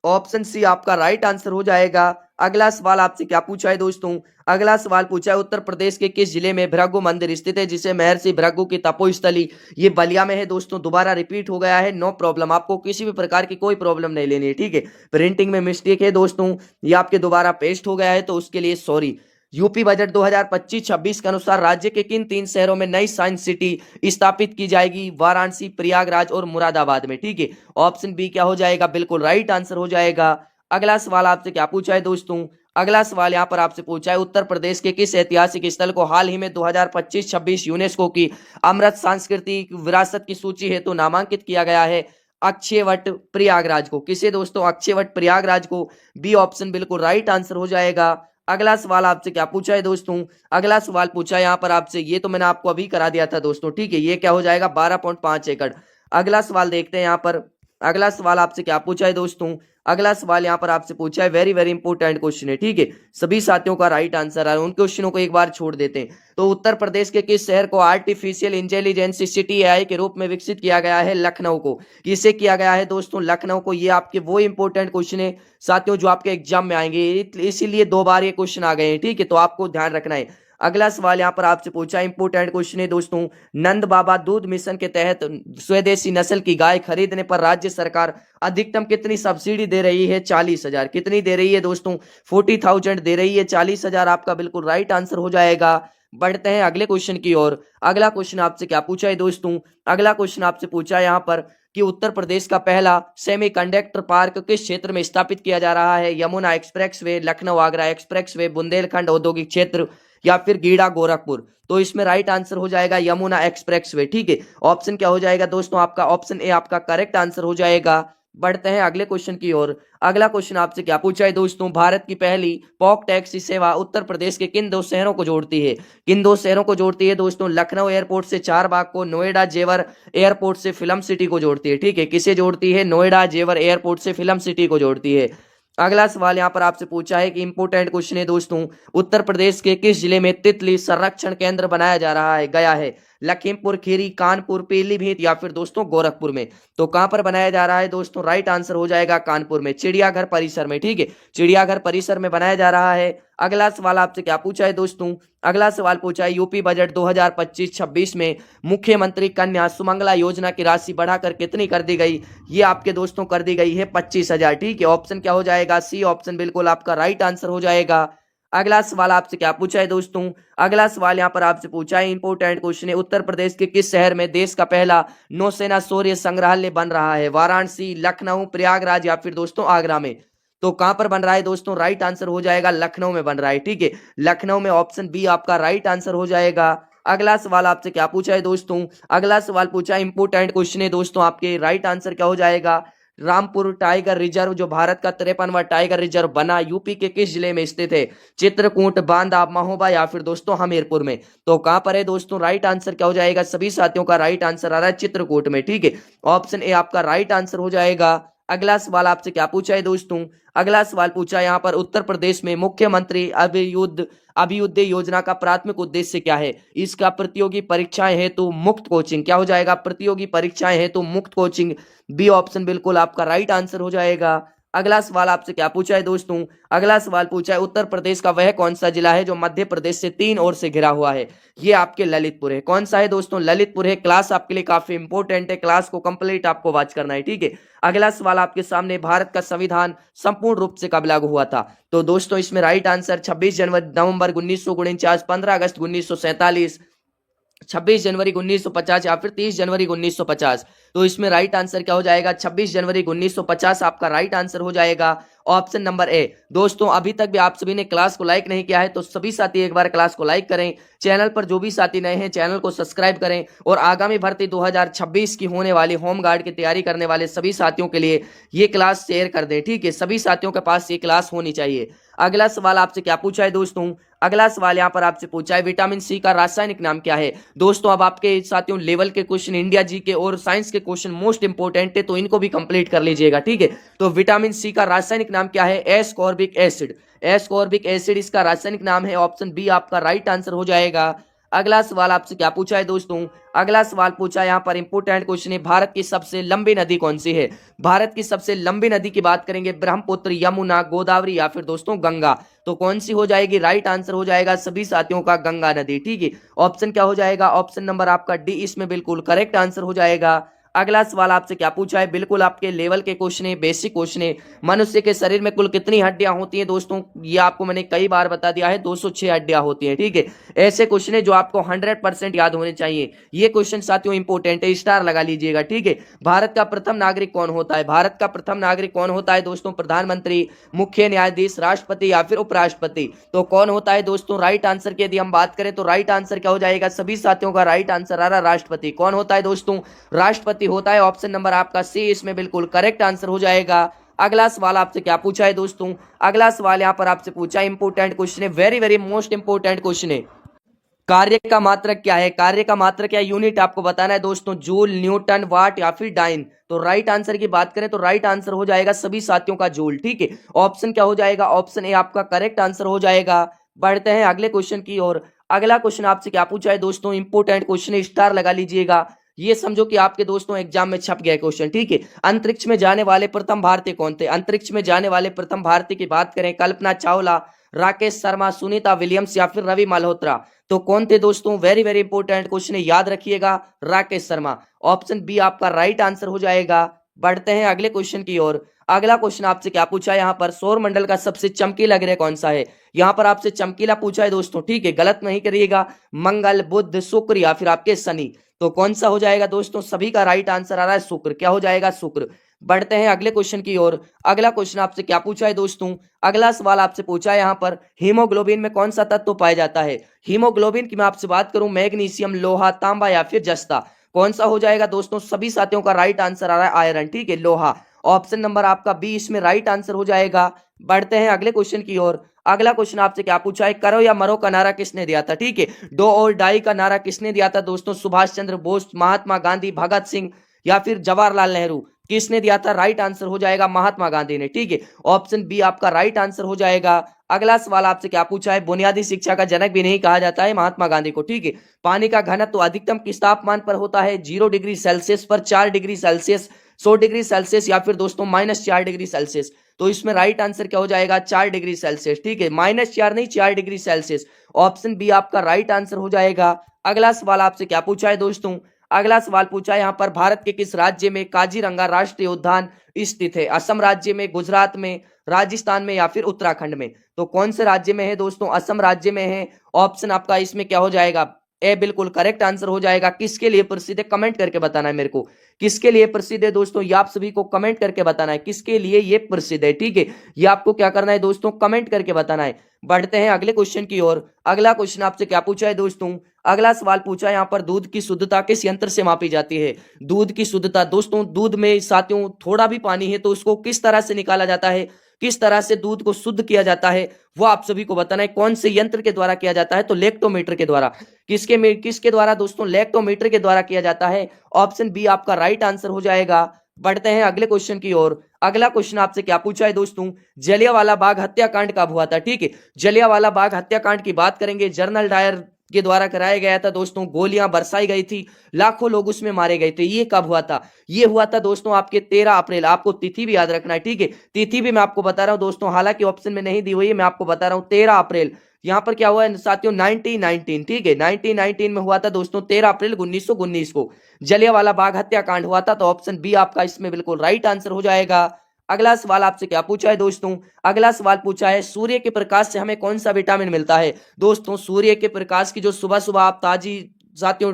ऑप्शन सी आपका राइट आंसर हो जाएगा। अगला सवाल आपसे क्या पूछा है दोस्तों? अगला सवाल पूछा है, उत्तर प्रदेश के किस जिले में भृगु मंदिर स्थित है, जिसे महर्षि भृगु की तपोस्थली? ये बलिया में है दोस्तों। दोबारा रिपीट हो गया है, नो प्रॉब्लम। आपको किसी भी प्रकार की कोई प्रॉब्लम नहीं लेनी है, ठीक है। प्रिंटिंग में मिस्टेक है दोस्तों, ये आपके दोबारा पेस्ट हो गया है, तो उसके लिए सॉरी। यूपी बजट 2025-26 के अनुसार राज्य के किन 3 शहरों में नई साइंस सिटी स्थापित की जाएगी? वाराणसी, प्रयागराज और मुरादाबाद में, ठीक है। ऑप्शन बी क्या हो जाएगा? बिल्कुल राइट आंसर हो जाएगा। अगला सवाल आपसे क्या पूछा है दोस्तों? अगला सवाल यहाँ पर आपसे पूछा है, उत्तर प्रदेश के किस ऐतिहासिक स्थल को हाल ही में 2025-26 यूनेस्को की अमृत सांस्कृतिक विरासत की सूची हेतु नामांकित किया गया है? अक्षयवट प्रयागराज को। किसे दोस्तों? अक्षयवट प्रयागराज को। बी ऑप्शन बिल्कुल राइट आंसर हो जाएगा। अगला सवाल आपसे क्या पूछा है दोस्तों? अगला सवाल पूछा है यहाँ पर आपसे, ये तो मैंने आपको अभी करा दिया था दोस्तों, ठीक है। ये क्या हो जाएगा? 12.5 एकड़। अगला सवाल देखते हैं यहाँ पर। अगला सवाल आपसे क्या पूछा है दोस्तों? अगला सवाल यहाँ पर आपसे पूछा है, वेरी वेरी इंपॉर्टेंट क्वेश्चन है, ठीक है। सभी साथियों का राइट आंसर है, उन क्वेश्चनों को एक बार छोड़ देते हैं। तो उत्तर प्रदेश के किस शहर को आर्टिफिशियल इंटेलिजेंस सिटी AI के रूप में विकसित किया गया है? लखनऊ को। किसे किया गया है दोस्तों? लखनऊ को। ये आपके वो इंपॉर्टेंट क्वेश्चन है साथियों जो आपके एग्जाम में आएंगे, इसीलिए 2 बार ये क्वेश्चन आ गए हैं, ठीक है। तो आपको ध्यान रखना है। अगला सवाल यहाँ पर आपसे पूछा है, इंपोर्टेंट क्वेश्चन है दोस्तों, नंद बाबा दूध मिशन के तहत स्वदेशी नस्ल की गाय खरीदने पर राज्य सरकार अधिकतम कितनी सब्सिडी दे रही है? 40,000। कितनी दे रही है दोस्तों? 40,000 दे रही है। 40,000 आपका बिल्कुल राइट आंसर हो जाएगा। बढ़ते हैं अगले क्वेश्चन की ओर। अगला क्वेश्चन आपसे क्या पूछा है दोस्तों? अगला क्वेश्चन आपसे पूछा है यहाँ पर कि उत्तर प्रदेश का पहला सेमीकंडक्टर पार्क किस क्षेत्र में स्थापित किया जा रहा है? यमुना एक्सप्रेसवे, लखनऊ आगरा एक्सप्रेसवे, बुंदेलखंड औद्योगिक क्षेत्र या फिर गीडा गोरखपुर? तो इसमें राइट आंसर हो जाएगा यमुना एक्सप्रेसवे, ठीक है। ऑप्शन क्या हो जाएगा दोस्तों? आपका ऑप्शन ए आपका करेक्ट आंसर हो जाएगा। बढ़ते हैं अगले क्वेश्चन की ओर। अगला क्वेश्चन आपसे क्या पूछा है दोस्तों? भारत की पहली पॉक टैक्सी सेवा उत्तर प्रदेश के किन 2 शहरों को जोड़ती है? किन 2 शहरों को जोड़ती है दोस्तों? लखनऊ एयरपोर्ट से चारबाग को, नोएडा जेवर एयरपोर्ट से फिल्म सिटी को जोड़ती है, ठीक है। किसे जोड़ती है? नोएडा जेवर एयरपोर्ट से फिल्म सिटी को जोड़ती है। अगला सवाल यहाँ पर आपसे पूछा है कि इंपोर्टेंट क्वेश्चन है दोस्तों, उत्तर प्रदेश के किस जिले में तितली संरक्षण केंद्र बनाया जा रहा है गया है? लखीमपुर खीरी, कानपुर, पीलीभीत या फिर दोस्तों गोरखपुर में? तो कहां पर बनाया जा रहा है दोस्तों? राइट आंसर हो जाएगा कानपुर में, चिड़ियाघर परिसर में, ठीक है। चिड़ियाघर परिसर में बनाया जा रहा है। अगला सवाल आपसे क्या पूछा है दोस्तों? अगला सवाल पूछा है, यूपी बजट 2025-26 में मुख्यमंत्री कन्या सुमंगला योजना की राशि बढ़ाकर कितनी कर दी गई? ये आपके दोस्तों कर दी गई है 25,000, ठीक है। ऑप्शन क्या हो जाएगा? सी ऑप्शन बिल्कुल आपका राइट आंसर हो जाएगा। अगला सवाल आपसे क्या पूछा है दोस्तों? अगला सवाल यहाँ पर आपसे पूछा है, इंपोर्टेंट क्वेश्चन है, उत्तर प्रदेश के किस शहर में देश का पहला नौसेना शौर्य संग्रहालय बन रहा है? वाराणसी, लखनऊ, प्रयागराज या फिर दोस्तों आगरा में? तो कहां पर बन रहा है दोस्तों? राइट आंसर हो जाएगा लखनऊ में बन रहा है, ठीक है। लखनऊ में, ऑप्शन बी आपका राइट आंसर हो जाएगा। अगला सवाल आपसे क्या पूछा है दोस्तों? अगला सवाल पूछा है, इंपोर्टेंट क्वेश्चन है दोस्तों, आपके राइट आंसर क्या हो जाएगा? रामपुर टाइगर रिजर्व जो भारत का 53वां टाइगर रिजर्व बना यूपी के किस जिले में स्थित है? चित्रकूट, बांदा, महोबा या फिर दोस्तों हमीरपुर में। तो कहां पर है दोस्तों? राइट आंसर क्या हो जाएगा? सभी साथियों का राइट आंसर आ रहा है चित्रकूट में। ठीक है, ऑप्शन ए आपका राइट आंसर हो जाएगा। अगला सवाल आपसे क्या पूछा है दोस्तों? अगला सवाल पूछा यहाँ पर उत्तर प्रदेश में मुख्यमंत्री अभियुदय योजना का प्राथमिक उद्देश्य क्या है? इसका प्रतियोगी परीक्षाएं हेतु मुफ्त कोचिंग। क्या हो जाएगा? प्रतियोगी परीक्षाएं हेतु मुफ्त कोचिंग। बी ऑप्शन बिल्कुल आपका राइट आंसर हो जाएगा। अगला सवाल आपसे क्या पूछा है दोस्तों? अगला सवाल पूछा है उत्तर प्रदेश का वह कौन सा जिला है जो मध्य प्रदेश से 3 ओर से घिरा हुआ है? ये आपके ललितपुर है। कौन सा है दोस्तों? ललितपुर है। क्लास आपके लिए काफी इंपॉर्टेंट है, क्लास को कंप्लीट आपको वॉच करना है। ठीक है, अगला सवाल आपके सामने, भारत का संविधान संपूर्ण रूप से कब लागू हुआ था? तो दोस्तों इसमें राइट आंसर 26 नवंबर 1949, 15 अगस्त 1947, 26 जनवरी 1950 या फिर 30 जनवरी 1950। तो इसमें राइट आंसर क्या हो जाएगा? 26 जनवरी 1950 आपका राइट आंसर हो जाएगा। ऑप्शन नंबर ए। दोस्तों अभी तक भी आप सभी ने क्लास को लाइक नहीं किया है तो सभी साथी एक बार क्लास को लाइक करें। चैनल पर जो भी साथी नए हैं चैनल को सब्सक्राइब करें और आगामी भर्ती 2026 की होने वाली होमगार्ड की तैयारी करने वाले सभी साथियों के लिए ये क्लास शेयर कर दें। ठीक है, सभी साथियों के पास ये क्लास होनी चाहिए। अगला सवाल आपसे क्या पूछा है दोस्तों? अगला सवाल यहाँ पर आपसे पूछा है विटामिन सी का रासायनिक नाम क्या है? दोस्तों अब आपके साथियों लेवल के क्वेश्चन, इंडिया जी के और साइंस के क्वेश्चन मोस्ट इंपोर्टेंट है तो इनको भी कंप्लीट कर लीजिएगा। ठीक है, तो विटामिन सी का रासायनिक नाम क्या है? Ascorbic acid. एस्कॉर्बिक एसिड इसका रासायनिक नाम है। ऑप्शन बी आपका राइट आंसर हो जाएगा। अगला सवाल आपसे क्या पूछा है दोस्तों? अगला सवाल पूछा है यहाँ पर इंपोर्टेंट क्वेश्चन है, भारत की सबसे लंबी नदी कौन सी है? भारत की सबसे लंबी नदी की बात करेंगे, ब्रह्मपुत्र, यमुना, गोदावरी या फिर दोस्तों गंगा। तो कौन सी हो जाएगी? राइट आंसर हो जाएगा सभी साथियों का गंगा नदी। ठीक है, ऑप्शन क्या हो जाएगा? ऑप्शन नंबर आपका डी इसमें बिल्कुल करेक्ट आंसर हो जाएगा। अगला सवाल आपसे क्या पूछा है? बिल्कुल आपके लेवल के क्वेश्चन है, बेसिक क्वेश्चन है। मनुष्य के शरीर में कुल कितनी हड्डियां होती हैं दोस्तों? ये आपको मैंने कई बार बता दिया है, 206 हड्डियां होती हैं। ठीक है, ऐसे क्वेश्चन है जो आपको 100% याद होने चाहिए। ये क्वेश्चन साथियों इंपोर्टेंट है, स्टार लगा लीजिएगा। ठीक है, भारत का प्रथम नागरिक कौन होता है? भारत का प्रथम नागरिक कौन होता है दोस्तों? प्रधानमंत्री, मुख्य न्यायाधीश, राष्ट्रपति या फिर उपराष्ट्रपति। तो कौन होता है दोस्तों? राइट आंसर की यदि हम बात करें तो राइट आंसर क्या हो जाएगा? सभी साथियों का राइट आंसर आ रहा राष्ट्रपति। कौन होता है दोस्तों? राष्ट्रपति होता है। ऑप्शन नंबर आपका सी इसमें बिल्कुल करेक्ट आंसर हो जाएगा। अगला सवाल आपसे क्या पूछा है दोस्तों? अगला सवाल यहां पर आपसे पूछा है, इंपोर्टेंट क्वेश्चन है, very very most important question है। कार्य का मात्रक क्या है? कार्य का मात्रक क्या यूनिट आपको बताना है दोस्तों, जूल, न्यूटन, वाट या फिर डाइन। तो राइट आंसर की बात करें तो राइट आंसर हो जाएगा सभी साथियों का जूल। ठीक है, ऑप्शन क्या हो जाएगा? ऑप्शन ए आपका करेक्ट आंसर हो जाएगा। बढ़ते हैं अगले क्वेश्चन की ओर। अगला क्वेश्चन आपसे क्या पूछा है दोस्तों? इंपोर्टेंट क्वेश्चन, स्टार लगा लीजिएगा। ये समझो कि आपके दोस्तों एग्जाम में छप गया क्वेश्चन। ठीक है, अंतरिक्ष में जाने वाले प्रथम भारतीय कौन थे? अंतरिक्ष में जाने वाले प्रथम भारतीय की बात करें, कल्पना चावला, राकेश शर्मा, सुनीता विलियम्स या फिर रवि मल्होत्रा। तो कौन थे दोस्तों? वेरी वेरी इंपोर्टेंट क्वेश्चन है, याद रखिएगा, राकेश शर्मा। ऑप्शन बी आपका राइट आंसर हो जाएगा। बढ़ते हैं अगले क्वेश्चन की ओर। अगला क्वेश्चन आपसे क्या पूछा है यहाँ पर, सौर मंडल का सबसे चमकीला ग्रह कौन सा है? यहाँ पर आपसे चमकीला पूछा है दोस्तों। ठीक है, गलत नहीं करिएगा, मंगल, बुध, शुक्र या फिर आपके शनि। तो कौन सा हो जाएगा दोस्तों? सभी का राइट आंसर आ रहा है शुक्र। क्या हो जाएगा? शुक्र। बढ़ते हैं अगले क्वेश्चन की ओर। अगला क्वेश्चन आपसे क्या पूछा है दोस्तों? अगला सवाल आपसे पूछा है यहाँ पर, हीमोग्लोबिन में कौन सा तत्व पाया जाता है? हीमोग्लोबिन की मैं आपसे बात करूं, मैग्नीशियम, लोहा, तांबा या फिर जस्ता। कौन सा हो जाएगा दोस्तों? सभी साथियों का राइट आंसर आ रहा है आयरन। ठीक है, लोहा। ऑप्शन नंबर आपका बी इसमें राइट आंसर हो जाएगा। बढ़ते हैं अगले क्वेश्चन की ओर। अगला क्वेश्चन आपसे क्या पूछा है, करो या मरो का नारा किसने दिया था? ठीक है, डो और डाई का नारा किसने दिया था दोस्तों? सुभाष चंद्र बोस, महात्मा गांधी, भगत सिंह या फिर जवाहरलाल नेहरू। किसने दिया था? राइट आंसर हो जाएगा महात्मा गांधी ने। ठीक है, ऑप्शन बी आपका राइट आंसर हो जाएगा। अगला सवाल आपसे क्या पूछा है, बुनियादी शिक्षा का जनक भी नहीं कहा जाता है महात्मा गांधी को। ठीक है, पानी का घनत्व अधिकतम किस तापमान पर होता है? 0 डिग्री सेल्सियस पर, 4 डिग्री सेल्सियस, 100 डिग्री सेल्सियस या फिर दोस्तों -4 डिग्री सेल्सियस। तो इसमें राइट आंसर क्या हो जाएगा? 4 डिग्री सेल्सियस। ठीक है, -4 नहीं, 4 डिग्री सेल्सियस। ऑप्शन बी आपका राइट आंसर हो जाएगा। अगला सवाल आपसे क्या पूछा है दोस्तों? अगला सवाल पूछा है यहाँ पर, भारत के किस राज्य में काजीरंगा राष्ट्रीय उद्यान स्थित है? असम राज्य में, गुजरात में, राजस्थान में या फिर उत्तराखंड में। तो कौन से राज्य में है दोस्तों? असम राज्य में है। ऑप्शन आपका इसमें क्या हो जाएगा? ए बिल्कुल करेक्ट आंसर हो जाएगा। किसके लिए प्रसिद्ध है कमेंट करके बताना है मेरे को, किसके लिए प्रसिद्ध है दोस्तों, ये आप सभी को कमेंट करके बताना है किसके लिए ये प्रसिद्ध है। ठीक है, ये आपको क्या करना है दोस्तों, कमेंट करके बताना है। बढ़ते हैं अगले क्वेश्चन की ओर। अगला क्वेश्चन आपसे क्या पूछा है दोस्तों, अगला सवाल पूछा है यहाँ पर, दूध की शुद्धता किस यंत्र से मापी जाती है। दूध की शुद्धता दोस्तों, दूध में साथियों थोड़ा भी पानी है तो उसको किस तरह से निकाला जाता है, किस तरह से दूध को शुद्ध किया जाता है, वो आप सभी को बताना है। कौन से यंत्र के द्वारा किया जाता है, तो लैक्टोमीटर के द्वारा। किसके द्वारा दोस्तों, लैक्टोमीटर के द्वारा किया जाता है। ऑप्शन बी आपका राइट आंसर हो जाएगा। बढ़ते हैं अगले क्वेश्चन की ओर। अगला क्वेश्चन आपसे क्या पूछा है दोस्तों, जलियांवाला बाग हत्याकांड कब हुआ था। ठीक है, जलियांवाला बाग हत्याकांड की बात करेंगे, जनरल डायर के द्वारा कराया गया था दोस्तों, गोलियां बरसाई गई थी, लाखों लोग उसमें मारे गए थे। ये कब हुआ था, ये हुआ था दोस्तों आपके 13 अप्रैल। आपको तिथि भी याद रखना है। ठीक है, तिथि भी मैं आपको बता रहा हूं दोस्तों, हालांकि ऑप्शन में नहीं दी हुई है, मैं आपको बता रहा हूं 13 अप्रैल। यहां पर क्या हुआ है साथियों, 1919। ठीक है, 1919 में हुआ था दोस्तों, 13 अप्रैल 1919 को जलियांवाला बाग हत्याकांड हुआ था। तो ऑप्शन बी आपका इसमें बिल्कुल राइट आंसर हो जाएगा। अगला सवाल आपसे क्या पूछा है दोस्तों, अगला सवाल पूछा है, सूर्य के प्रकाश से हमें कौन सा विटामिन मिलता है। दोस्तों सूर्य के प्रकाश की जो सुबह सुबह आप ताजी साथियों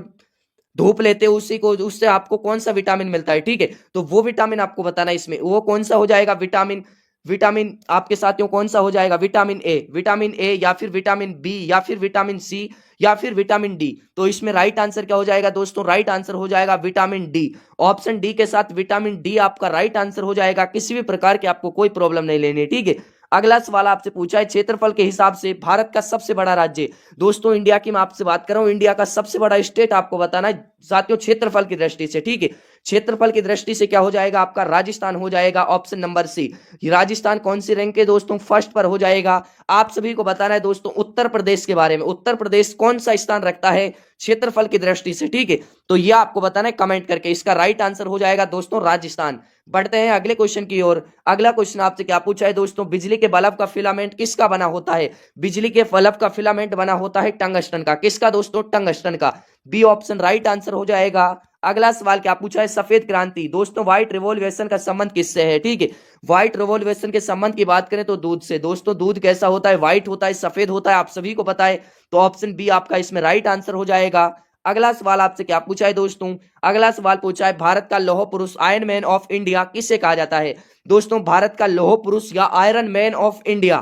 धूप लेते हो उसी को, उससे आपको कौन सा विटामिन मिलता है। ठीक है, तो वो विटामिन आपको बताना है इसमें, वो कौन सा हो जाएगा विटामिन, विटामिन आपके साथियों कौन सा हो जाएगा, विटामिन ए, विटामिन ए या फिर विटामिन बी या फिर विटामिन सी या फिर विटामिन डी। तो इसमें राइट आंसर क्या हो जाएगा दोस्तों, राइट आंसर हो जाएगा विटामिन डी। ऑप्शन डी के साथ विटामिन डी आपका राइट आंसर हो जाएगा। किसी भी प्रकार की आपको कोई प्रॉब्लम नहीं लेनी है। ठीक है, अगला सवाल आपसे पूछा है, क्षेत्रफल के हिसाब से भारत का सबसे बड़ा राज्य। दोस्तों इंडिया की मैं आपसे बात कर रहा हूं, इंडिया का सबसे बड़ा स्टेट आपको बताना है साथियों क्षेत्रफल की दृष्टि से। ठीक है, क्षेत्रफल की दृष्टि से क्या हो जाएगा आपका, राजस्थान हो जाएगा। ऑप्शन नंबर सी, राजस्थान कौन सी रैंक के दोस्तों, फर्स्ट पर हो जाएगा। आप सभी को बताना है दोस्तों उत्तर प्रदेश के बारे में, उत्तर प्रदेश कौन सा स्थान रखता है क्षेत्रफल की दृष्टि से। ठीक है, तो यह आपको बताना है कमेंट करके, इसका राइट आंसर हो जाएगा दोस्तों राजस्थान। बढ़ते हैं अगले क्वेश्चन की ओर। अगला क्वेश्चन आपसे क्या पूछा है दोस्तों, बिजली के बल्ब का फिलामेंट किसका बना होता है। बिजली के बल्ब का फिलामेंट बना होता है टंगस्टन का। किसका दोस्तों, टंगस्टन का। बी ऑप्शन राइट आंसर हो जाएगा। अगला सवाल क्या पूछा है, सफेद क्रांति दोस्तों व्हाइट रिवॉल्यूशन का संबंध किससे है। ठीक है, व्हाइट रिवॉल्यूशन के संबंध की बात करें तो दूध से। दोस्तों दूध कैसा होता है, व्हाइट होता है, सफेद होता है, आप सभी को पता है। तो ऑप्शन बी आपका इसमें राइट आंसर हो जाएगा। अगला सवाल आपसे क्या पूछा है दोस्तों, अगला सवाल पूछा है, भारत का लौह पुरुष आयरन मैन ऑफ इंडिया किसे कहा जाता है। दोस्तों भारत का लौह पुरुष या आयरन मैन ऑफ इंडिया,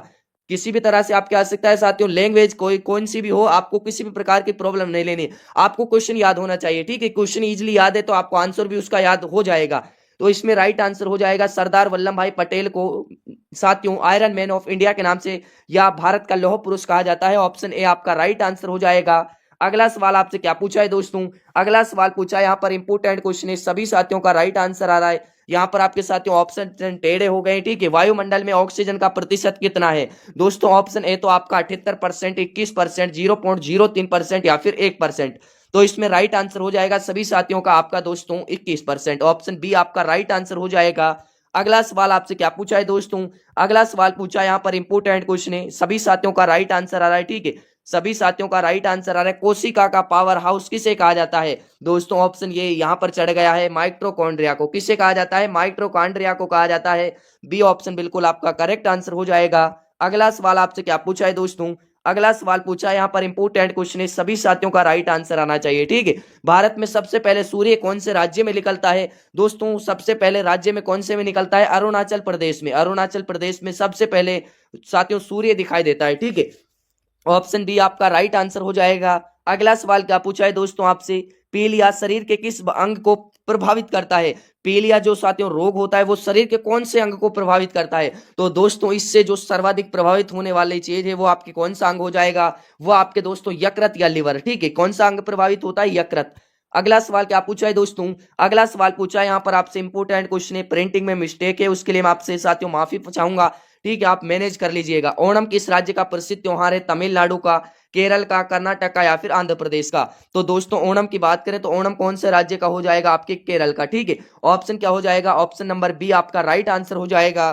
किसी भी तरह से आप क्या सकता है साथियों, लैंग्वेज कोई कौन सी भी हो, आपको किसी भी प्रकार की प्रॉब्लम नहीं लेनी, आपको क्वेश्चन याद होना चाहिए। ठीक है, क्वेश्चन इजीली याद है तो आपको आंसर भी उसका याद हो जाएगा। तो इसमें राइट आंसर हो जाएगा सरदार वल्लभ भाई पटेल को साथियों आयरन मैन ऑफ इंडिया के नाम से या भारत का लौह पुरुष कहा जाता है। ऑप्शन ए आपका राइट आंसर हो जाएगा। अगला सवाल आपसे क्या पूछा है दोस्तों, अगला सवाल पूछा है, यहाँ पर इंपोर्टेंट क्वेश्चन है, सभी साथियों का राइट आंसर आ रहा है। यहाँ पर आपके साथियों ऑप्शन टेढ़े हो गए। ठीक है, वायुमंडल में ऑक्सीजन का प्रतिशत कितना है। दोस्तों ऑप्शन ए तो आपका 78%, 21%, 0.03% या फिर 1%। तो इसमें राइट आंसर हो जाएगा सभी साथियों का आपका दोस्तों 21%। ऑप्शन बी आपका राइट आंसर हो जाएगा। अगला सवाल आपसे क्या पूछा है दोस्तों, अगला सवाल पूछा है, यहाँ पर इंपोर्टेंट क्वेश्चन है, सभी साथियों का राइट आंसर आ रहा है। ठीक है, सभी साथियों का राइट आंसर आ रहा है, कोशिका का पावर हाउस किसे कहा जाता है। दोस्तों ऑप्शन ये यहां पर चढ़ गया है, माइटोकॉन्ड्रिया को। किसे कहा जाता है, माइटोकॉन्ड्रिया को कहा जाता है। बी ऑप्शन बिल्कुल आपका करेक्ट आंसर हो जाएगा। अगला सवाल आपसे क्या पूछा है दोस्तों, अगला सवाल पूछा है, यहाँ पर इंपोर्टेंट क्वेश्चन है, सभी साथियों का राइट आंसर आना चाहिए। ठीक है, भारत में सबसे पहले सूर्य कौन से राज्य में निकलता है। दोस्तों सबसे पहले राज्य में कौन से में निकलता है, अरुणाचल प्रदेश में। अरुणाचल प्रदेश में सबसे पहले साथियों सूर्य दिखाई देता है। ठीक है, ऑप्शन बी आपका राइट आंसर हो जाएगा। अगला सवाल क्या पूछा है दोस्तों आपसे, पीलिया शरीर के किस अंग को प्रभावित करता है। पीलिया जो साथियों रोग होता है वो शरीर के कौन से अंग को प्रभावित करता है। तो दोस्तों इससे जो सर्वाधिक प्रभावित होने वाली चीज है वो आपकी कौन सा अंग हो जाएगा, वो आपके दोस्तों यकृत या लिवर। ठीक है, कौन सा अंग प्रभावित होता है, यकृत। अगला सवाल क्या पूछा है दोस्तों, अगला सवाल पूछा है, यहाँ पर आपसे इंपोर्टेंट क्वेश्चन है, प्रिंटिंग में मिस्टेक है, उसके लिए मैं आपसे साथियों माफी चाहूंगा। ठीक है, आप मैनेज कर लीजिएगा। ओणम किस राज्य का प्रसिद्ध त्योहार है, तमिलनाडु का, केरल का, कर्नाटक का या फिर आंध्र प्रदेश का। तो दोस्तों ओणम की बात करें तो ओणम कौन से राज्य का हो जाएगा, आपके केरल का। ठीक है, ऑप्शन क्या हो जाएगा, ऑप्शन नंबर बी आपका राइट आंसर हो जाएगा।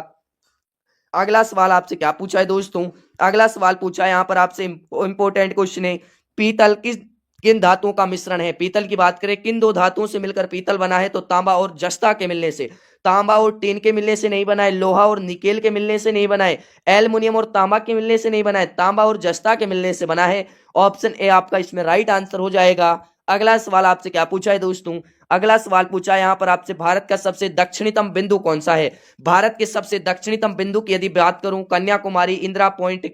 अगला सवाल आपसे क्या पूछा है दोस्तों, अगला सवाल पूछा है, यहाँ पर आपसे इंपोर्टेंट क्वेश्चन है, पीतल किन धातुओं का मिश्रण है। पीतल की बात करें, किन दो धातुओं से मिलकर पीतल बना है, तो तांबा और जस्ता के मिलने से। तांबा और टीन के मिलने से नहीं बना है, लोहा और निकेल के मिलने से नहीं बना है, एल्युमिनियम और तांबा के मिलने से नहीं बना है, तांबा और जस्ता के मिलने से बना है। ऑप्शन ए आपका इसमें राइट आंसर हो जाएगा। अगला सवाल आपसे क्या पूछा है दोस्तों, अगला सवाल पूछा है यहाँ पर आपसे, भारत का सबसे दक्षिणतम बिंदु कौन सा है? भारत के सबसे दक्षिणतम बिंदु की यदि बात करूं, कन्याकुमारी, इंदिरा पॉइंट,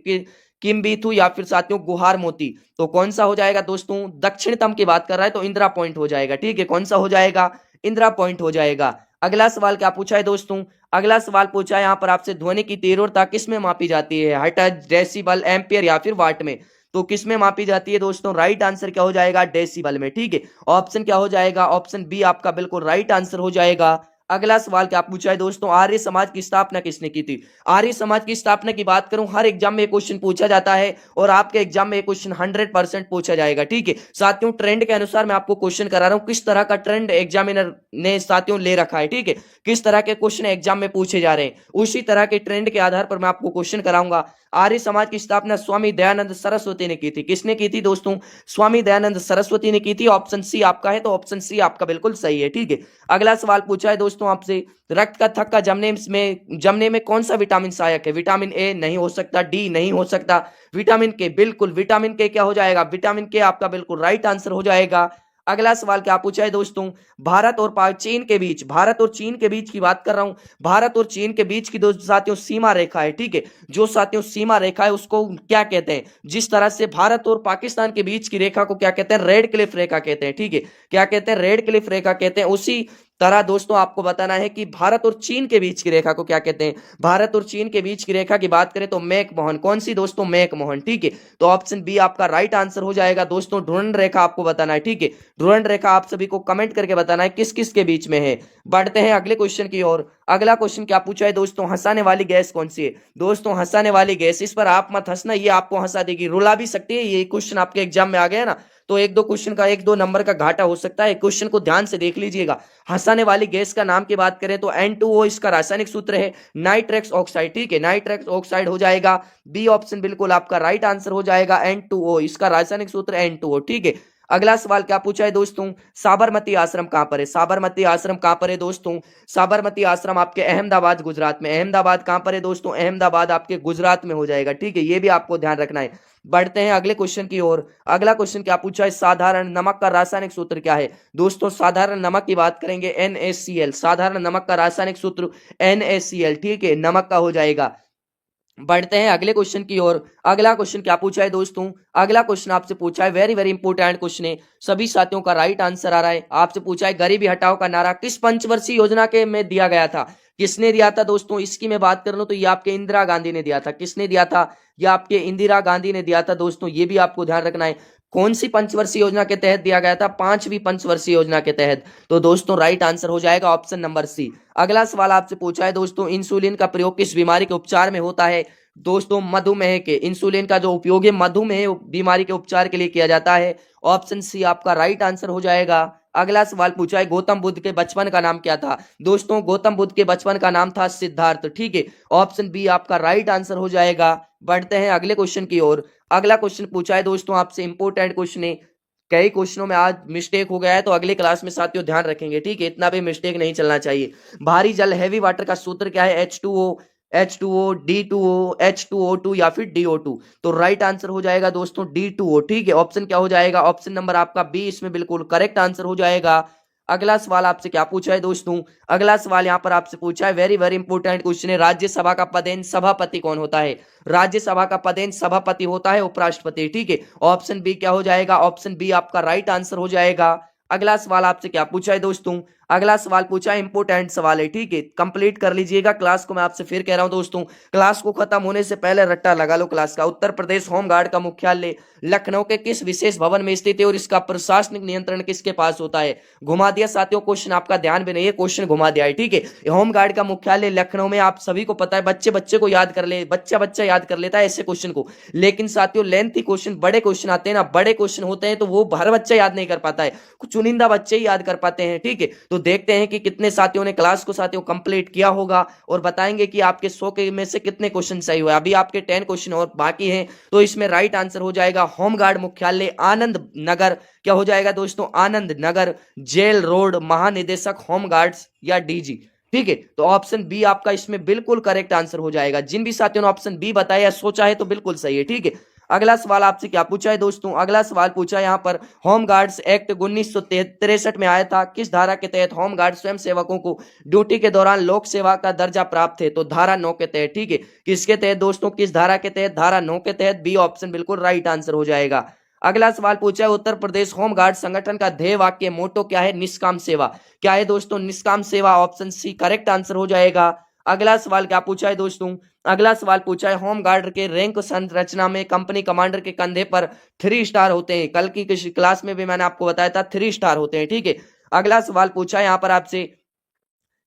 किम्बीथू या फिर साथियों गुहार मोती, तो कौन सा हो जाएगा दोस्तों? दक्षिणतम की बात कर रहा है तो इंदिरा पॉइंट हो जाएगा। ठीक है, कौन सा हो जाएगा? इंदिरा पॉइंट हो जाएगा। अगला सवाल क्या पूछा है दोस्तों, अगला सवाल पूछा है यहाँ पर आपसे, ध्वनि की तीव्रता किस में मापी जाती है? हर्ट्ज, डेसिबल, एम्पियर या फिर वाट में? तो किस में मापी जाती है दोस्तों? राइट आंसर क्या हो जाएगा? डेसिबल में। ठीक है, ऑप्शन क्या हो जाएगा? ऑप्शन बी आपका बिल्कुल राइट आंसर हो जाएगा। अगला सवाल क्या पूछा है दोस्तों, आर्य समाज की स्थापना किसने की थी? आर्य समाज की स्थापना की बात करूं, हर एग्जाम में क्वेश्चन पूछा जाता है और आपके एग्जाम में क्वेश्चन 100% पूछा जाएगा। ठीक है साथियों, ट्रेंड के अनुसार मैं आपको क्वेश्चन करा रहा हूं, किस तरह का ट्रेंड एग्जामिनर ने साथियों ले रखा है। ठीक है, किस तरह के क्वेश्चन एग्जाम में पूछे जा रहे हैं, उसी तरह के ट्रेंड के आधार पर मैं आपको क्वेश्चन कराऊंगा। आर्य समाज की स्थापना स्वामी दयानंद सरस्वती ने की थी। किसने की थी दोस्तों? स्वामी दयानंद सरस्वती ने की थी। ऑप्शन सी आपका है, तो ऑप्शन सी आपका बिल्कुल सही है। ठीक है, अगला सवाल पूछा है दोस्तों आपसे, रक्त का थक्का जमने में कौन सा विटामिन सहायक है? विटामिन ए नहीं हो सकता, डी नहीं हो सकता, विटामिन के, बिल्कुल विटामिन के क्या हो जाएगा? विटामिन के आपका बिल्कुल राइट आंसर हो जाएगा। अगला सवाल क्या पूछा है दोस्तों, भारत और चीन के बीच, भारत और चीन के बीच की बात कर रहा हूं, भारत और चीन के बीच की दोस्तों साथियों सीमा रेखा है। ठीक है, जो साथियों सीमा रेखा है उसको क्या कहते हैं? जिस तरह से भारत और पाकिस्तान के बीच की रेखा को क्या कहते हैं? रेड क्लिफ रेखा कहते हैं। ठीक है, क्या कहते हैं? रेड क्लिफ रेखा कहते हैं। उसी तरह दोस्तों आपको बताना है कि भारत और चीन के बीच की रेखा को क्या कहते हैं? भारत और चीन के बीच की रेखा की बात करें तो मैक मोहन। कौन सी दोस्तों? मैक मोहन। ठीक है, तो ऑप्शन बी आपका राइट आंसर हो जाएगा। दोस्तों ढूंढ रेखा आपको बताना है। ठीक है, ढूंढ रेखा आप सभी को कमेंट करके बताना है किस किस के बीच में है। बढ़ते हैं अगले क्वेश्चन की ओर। अगला क्वेश्चन क्या पूछा है दोस्तों, हंसाने वाली गैस कौन सी है? दोस्तों हंसाने वाली गैस, इस पर आप मत हंसना, ये आपको हंसा देगी, रुला भी सकती है। ये क्वेश्चन आपके एग्जाम में आ गया ना, तो एक दो क्वेश्चन का 1-2 नंबर का घाटा हो सकता है। क्वेश्चन को ध्यान से देख लीजिएगा। हंसाने वाली गैस का नाम की बात करें तो N2O इसका रासायनिक सूत्र है, नाइट्रस ऑक्साइड। ठीक है, नाइट्रस ऑक्साइड हो जाएगा। बी ऑप्शन बिल्कुल आपका राइट आंसर हो जाएगा। N2O इसका रासायनिक सूत्र N2O। ठीक है, अगला सवाल क्या पूछा है दोस्तों, साबरमती आश्रम कहां पर है? साबरमती आश्रम कहां पर है दोस्तों? साबरमती आश्रम आपके अहमदाबाद गुजरात में। अहमदाबाद कहां पर है दोस्तों? अहमदाबाद आपके गुजरात में हो जाएगा। ठीक है, ये भी आपको ध्यान रखना है। बढ़ते हैं अगले क्वेश्चन की ओर। अगला क्वेश्चन क्या पूछा है, साधारण नमक का रासायनिक सूत्र क्या है? दोस्तों साधारण नमक की बात करेंगे NaCl, साधारण नमक का रासायनिक सूत्र NaCl। ठीक है, नमक का हो जाएगा। बढ़ते हैं अगले क्वेश्चन की ओर। अगला क्वेश्चन क्या पूछा है दोस्तों, अगला क्वेश्चन आपसे पूछा है, वेरी वेरी इंपोर्टेंट क्वेश्चन है, सभी साथियों का राइट आंसर आ रहा है। आपसे पूछा है, गरीबी हटाओ का नारा किस पंचवर्षीय योजना के में दिया गया था? किसने दिया था दोस्तों? इसकी मैं बात कर लूं तो ये आपके इंदिरा गांधी ने दिया था। किसने दिया था? ये आपके इंदिरा गांधी ने दिया था। दोस्तों ये भी आपको ध्यान रखना है, कौन सी पंचवर्षीय योजना के तहत दिया गया था? 5वीं पंचवर्षीय योजना के तहत। तो दोस्तों राइट आंसर हो जाएगा ऑप्शन नंबर सी। अगला सवाल आपसे पूछा है दोस्तों, इंसुलिन का प्रयोग किस बीमारी के उपचार में होता है? दोस्तों मधुमेह के, इंसुलिन का जो उपयोग है मधुमेह बीमारी के उपचार के लिए किया जाता है। ऑप्शन सी आपका राइट आंसर हो जाएगा। अगला सवाल पूछा है, गौतम बुद्ध के बचपन का नाम क्या था? दोस्तों गौतम बुद्ध के बचपन का नाम था सिद्धार्थ। ठीक है, ऑप्शन बी आपका राइट आंसर हो जाएगा। बढ़ते हैं अगले क्वेश्चन की ओर। अगला क्वेश्चन पूछा है दोस्तों आपसे, इंपोर्टेंट क्वेश्चन है, कई क्वेश्चनों में आज मिस्टेक हो गया है तो अगले क्लास में साथियों ध्यान रखेंगे। ठीक है, इतना भी मिस्टेक नहीं चलना चाहिए। भारी जल हैवी वाटर का सूत्र क्या है? H2O, D2O, H2O2 या फिर DO2। तो राइट आंसर हो जाएगा दोस्तों D2O। ठीक है, ऑप्शन क्या हो जाएगा? ऑप्शन नंबर आपका बी इसमें बिल्कुल करेक्ट आंसर हो जाएगा। अगला सवाल आपसे क्या पूछा है दोस्तों, अगला सवाल यहाँ पर आपसे पूछा है, वेरी वेरी इंपोर्टेंट क्वेश्चन है, राज्यसभा का पदेन सभापति कौन होता है? राज्यसभा का पदेन सभापति होता है उपराष्ट्रपति। ठीक है, ऑप्शन बी क्या हो जाएगा? ऑप्शन बी आपका राइट आंसर हो जाएगा। अगला सवाल आपसे क्या पूछा है दोस्तों, अगला सवाल पूछा है, इंपोर्टेंट सवाल है। ठीक है, कंप्लीट कर लीजिएगा क्लास को। मैं आपसे फिर कह रहा हूं दोस्तों, क्लास को खत्म होने से पहले रट्टा लगा लो क्लास का। उत्तर प्रदेश होमगार्ड का मुख्यालय लखनऊ के किस विशेष भवन में स्थित है और इसका प्रशासनिक नियंत्रण किसके पास होता है? घुमा दिया साथियों क्वेश्चन, आपका ध्यान भी नहीं है, क्वेश्चन घुमा दिया है। ठीक है, होमगार्ड का मुख्यालय लखनऊ में, आप सभी को पता है, बच्चे बच्चे को याद कर ले, बच्चा बच्चा याद कर लेता है ऐसे क्वेश्चन को। लेकिन साथियों लेंथी क्वेश्चन, बड़े क्वेश्चन आते हैं ना, बड़े क्वेश्चन होते हैं तो वो हर बच्चा याद नहीं कर पाता है, कुछ चुनिंदा बच्चे ही याद कर पाते हैं। ठीक है, तो देखते हैं कि कितने साथियों ने क्लास को साथियों कंप्लीट किया होगा और बताएंगे कि आपके 100 के में से कितने क्वेश्चन सही हुए। अभी आपके 10 क्वेश्चन और बाकी हैं, तो इसमें राइट आंसर हो जाएगा होमगार्ड मुख्यालय आनंद नगर। क्या हो जाएगा दोस्तों? आनंद नगर, जेल रोड, महानिदेशक होमगार्ड्स या DG। ठीक है, तो ऑप्शन बी आपका इसमें बिल्कुल करेक्ट आंसर हो जाएगा। जिन भी साथियों ने ऑप्शन बी बताया या सोचा है तो बिल्कुल सही है। ठीक है, अगला सवाल आपसे क्या पूछा है दोस्तों, अगला सवाल पूछा है यहाँ पर, होम गार्ड्स एक्ट 1963 में आया था, किस धारा के तहत होम गार्ड स्वयं सेवकों को ड्यूटी के दौरान लोक सेवा का दर्जा प्राप्त है, तो धारा 9 के तहत। ठीक है, किसके तहत दोस्तों, किस धारा के तहत, धारा 9 के तहत। बी ऑप्शन बिल्कुल राइट आंसर हो जाएगा। अगला सवाल पूछा है, उत्तर प्रदेश होम गार्ड संगठन का ध्येय वाक्य मोटो क्या है, निष्काम सेवा। क्या है दोस्तों, निष्काम सेवा। ऑप्शन सी करेक्ट आंसर हो जाएगा। अगला सवाल क्या पूछा है दोस्तों, अगला सवाल पूछा है, होम गार्ड के रैंक संरचना में कंपनी कमांडर के कंधे पर 3 स्टार होते हैं। कल की किसी क्लास में भी मैंने आपको बताया था 3 स्टार होते हैं। ठीक है, अगला सवाल पूछा है यहाँ पर आपसे,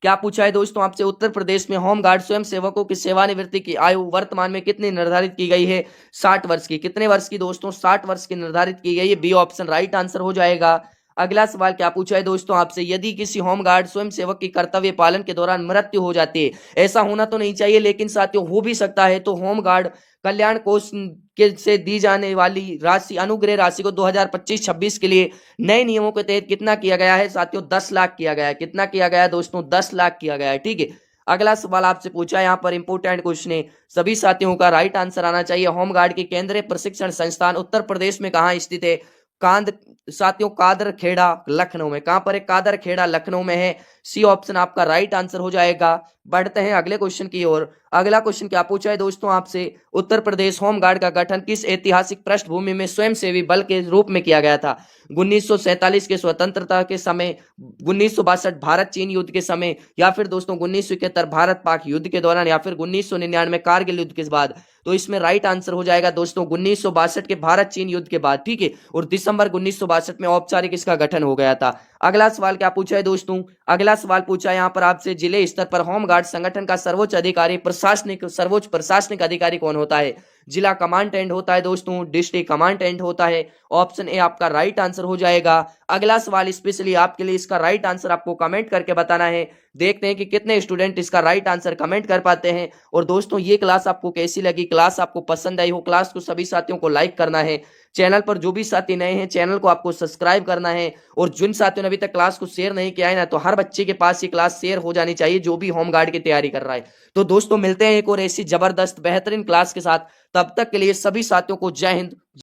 क्या पूछा है दोस्तों आपसे, उत्तर प्रदेश में होम गार्ड स्वयं सेवकों की सेवानिवृत्ति की आयु वर्तमान में कितनी निर्धारित की गई है, 60 वर्ष की। कितने वर्ष की दोस्तों, 60 वर्ष की निर्धारित की गई है। बी ऑप्शन राइट आंसर हो जाएगा। अगला सवाल क्या पूछा है दोस्तों आपसे, यदि किसी होम गार्ड स्वयं सेवक की कर्तव्य पालन के दौरान मृत्यु हो जाती है, ऐसा होना तो नहीं चाहिए लेकिन साथियों हो भी सकता है, तो होम गार्ड कल्याण कोष के से दी जाने वाली राशि, अनुग्रह राशि को 2025-26 के लिए नए नियमों के तहत कितना किया गया है साथियों, 10 लाख किया गया है। कितना किया गया है दोस्तों, 10 लाख किया गया है। ठीक है, अगला सवाल आपसे पूछा है यहाँ पर, इंपोर्टेंट क्वेश्चन है, सभी साथियों का राइट आंसर आना चाहिए। होम गार्ड के केंद्रीय प्रशिक्षण संस्थान उत्तर प्रदेश में कहाँ स्थित है, कांद साथियों, कादर खेड़ा लखनऊ में। कहां पर है, कादर खेड़ा लखनऊ में है। सी ऑप्शन आपका राइट आंसर हो जाएगा। बढ़ते हैं अगले क्वेश्चन की ओर। अगला क्वेश्चन क्या पूछा है दोस्तों आपसे, उत्तर प्रदेश होम गार्ड का गठन किस ऐतिहासिक पृष्ठभूमि में स्वयंसेवी बल के रूप में किया गया था, 1947 के स्वतंत्रता के समय, 1962 भारत चीन युद्ध के समय, या फिर दोस्तों 1971 भारत पाक युद्ध के दौरान, या फिर 1999 कारगिल युद्ध के बाद। तो इसमें राइट आंसर हो जाएगा दोस्तों 1962 के भारत चीन युद्ध के बाद। ठीक है, और दिसंबर 1962 में औपचारिक इसका गठन हो गया था। अगला सवाल क्या पूछा है दोस्तों, अगला सवाल पूछा है यहाँ पर आपसे, जिले स्तर पर होम गार्ड संगठन का सर्वोच्च अधिकारी सर्वोच्च प्रशासनिक अधिकारी कौन होता है, जिला कमांडेंट होता है दोस्तों, डिस्ट्रिक्ट कमांडेंट होता है। ऑप्शन ए आपका राइट आंसर हो जाएगा। अगला सवाल स्पेशली आपके लिए, इसका राइट आंसर आपको कमेंट करके बताना है। देखते हैं कि कितने स्टूडेंट इसका राइट आंसर कमेंट कर पाते हैं। और दोस्तों ये क्लास आपको कैसी लगी, क्लास आपको पसंद आई हो, क्लास को सभी साथियों को लाइक करना है। चैनल पर जो भी साथी नए हैं, चैनल को आपको सब्सक्राइब करना है। और जिन साथियों ने अभी तक क्लास को शेयर नहीं किया है ना, तो हर बच्चे के पास ये क्लास शेयर हो जानी चाहिए जो भी होम गार्ड की तैयारी कर रहा है। तो दोस्तों मिलते हैं एक और ऐसी जबरदस्त बेहतरीन क्लास के साथ, तब तक के लिए सभी साथियों को जय हिंद।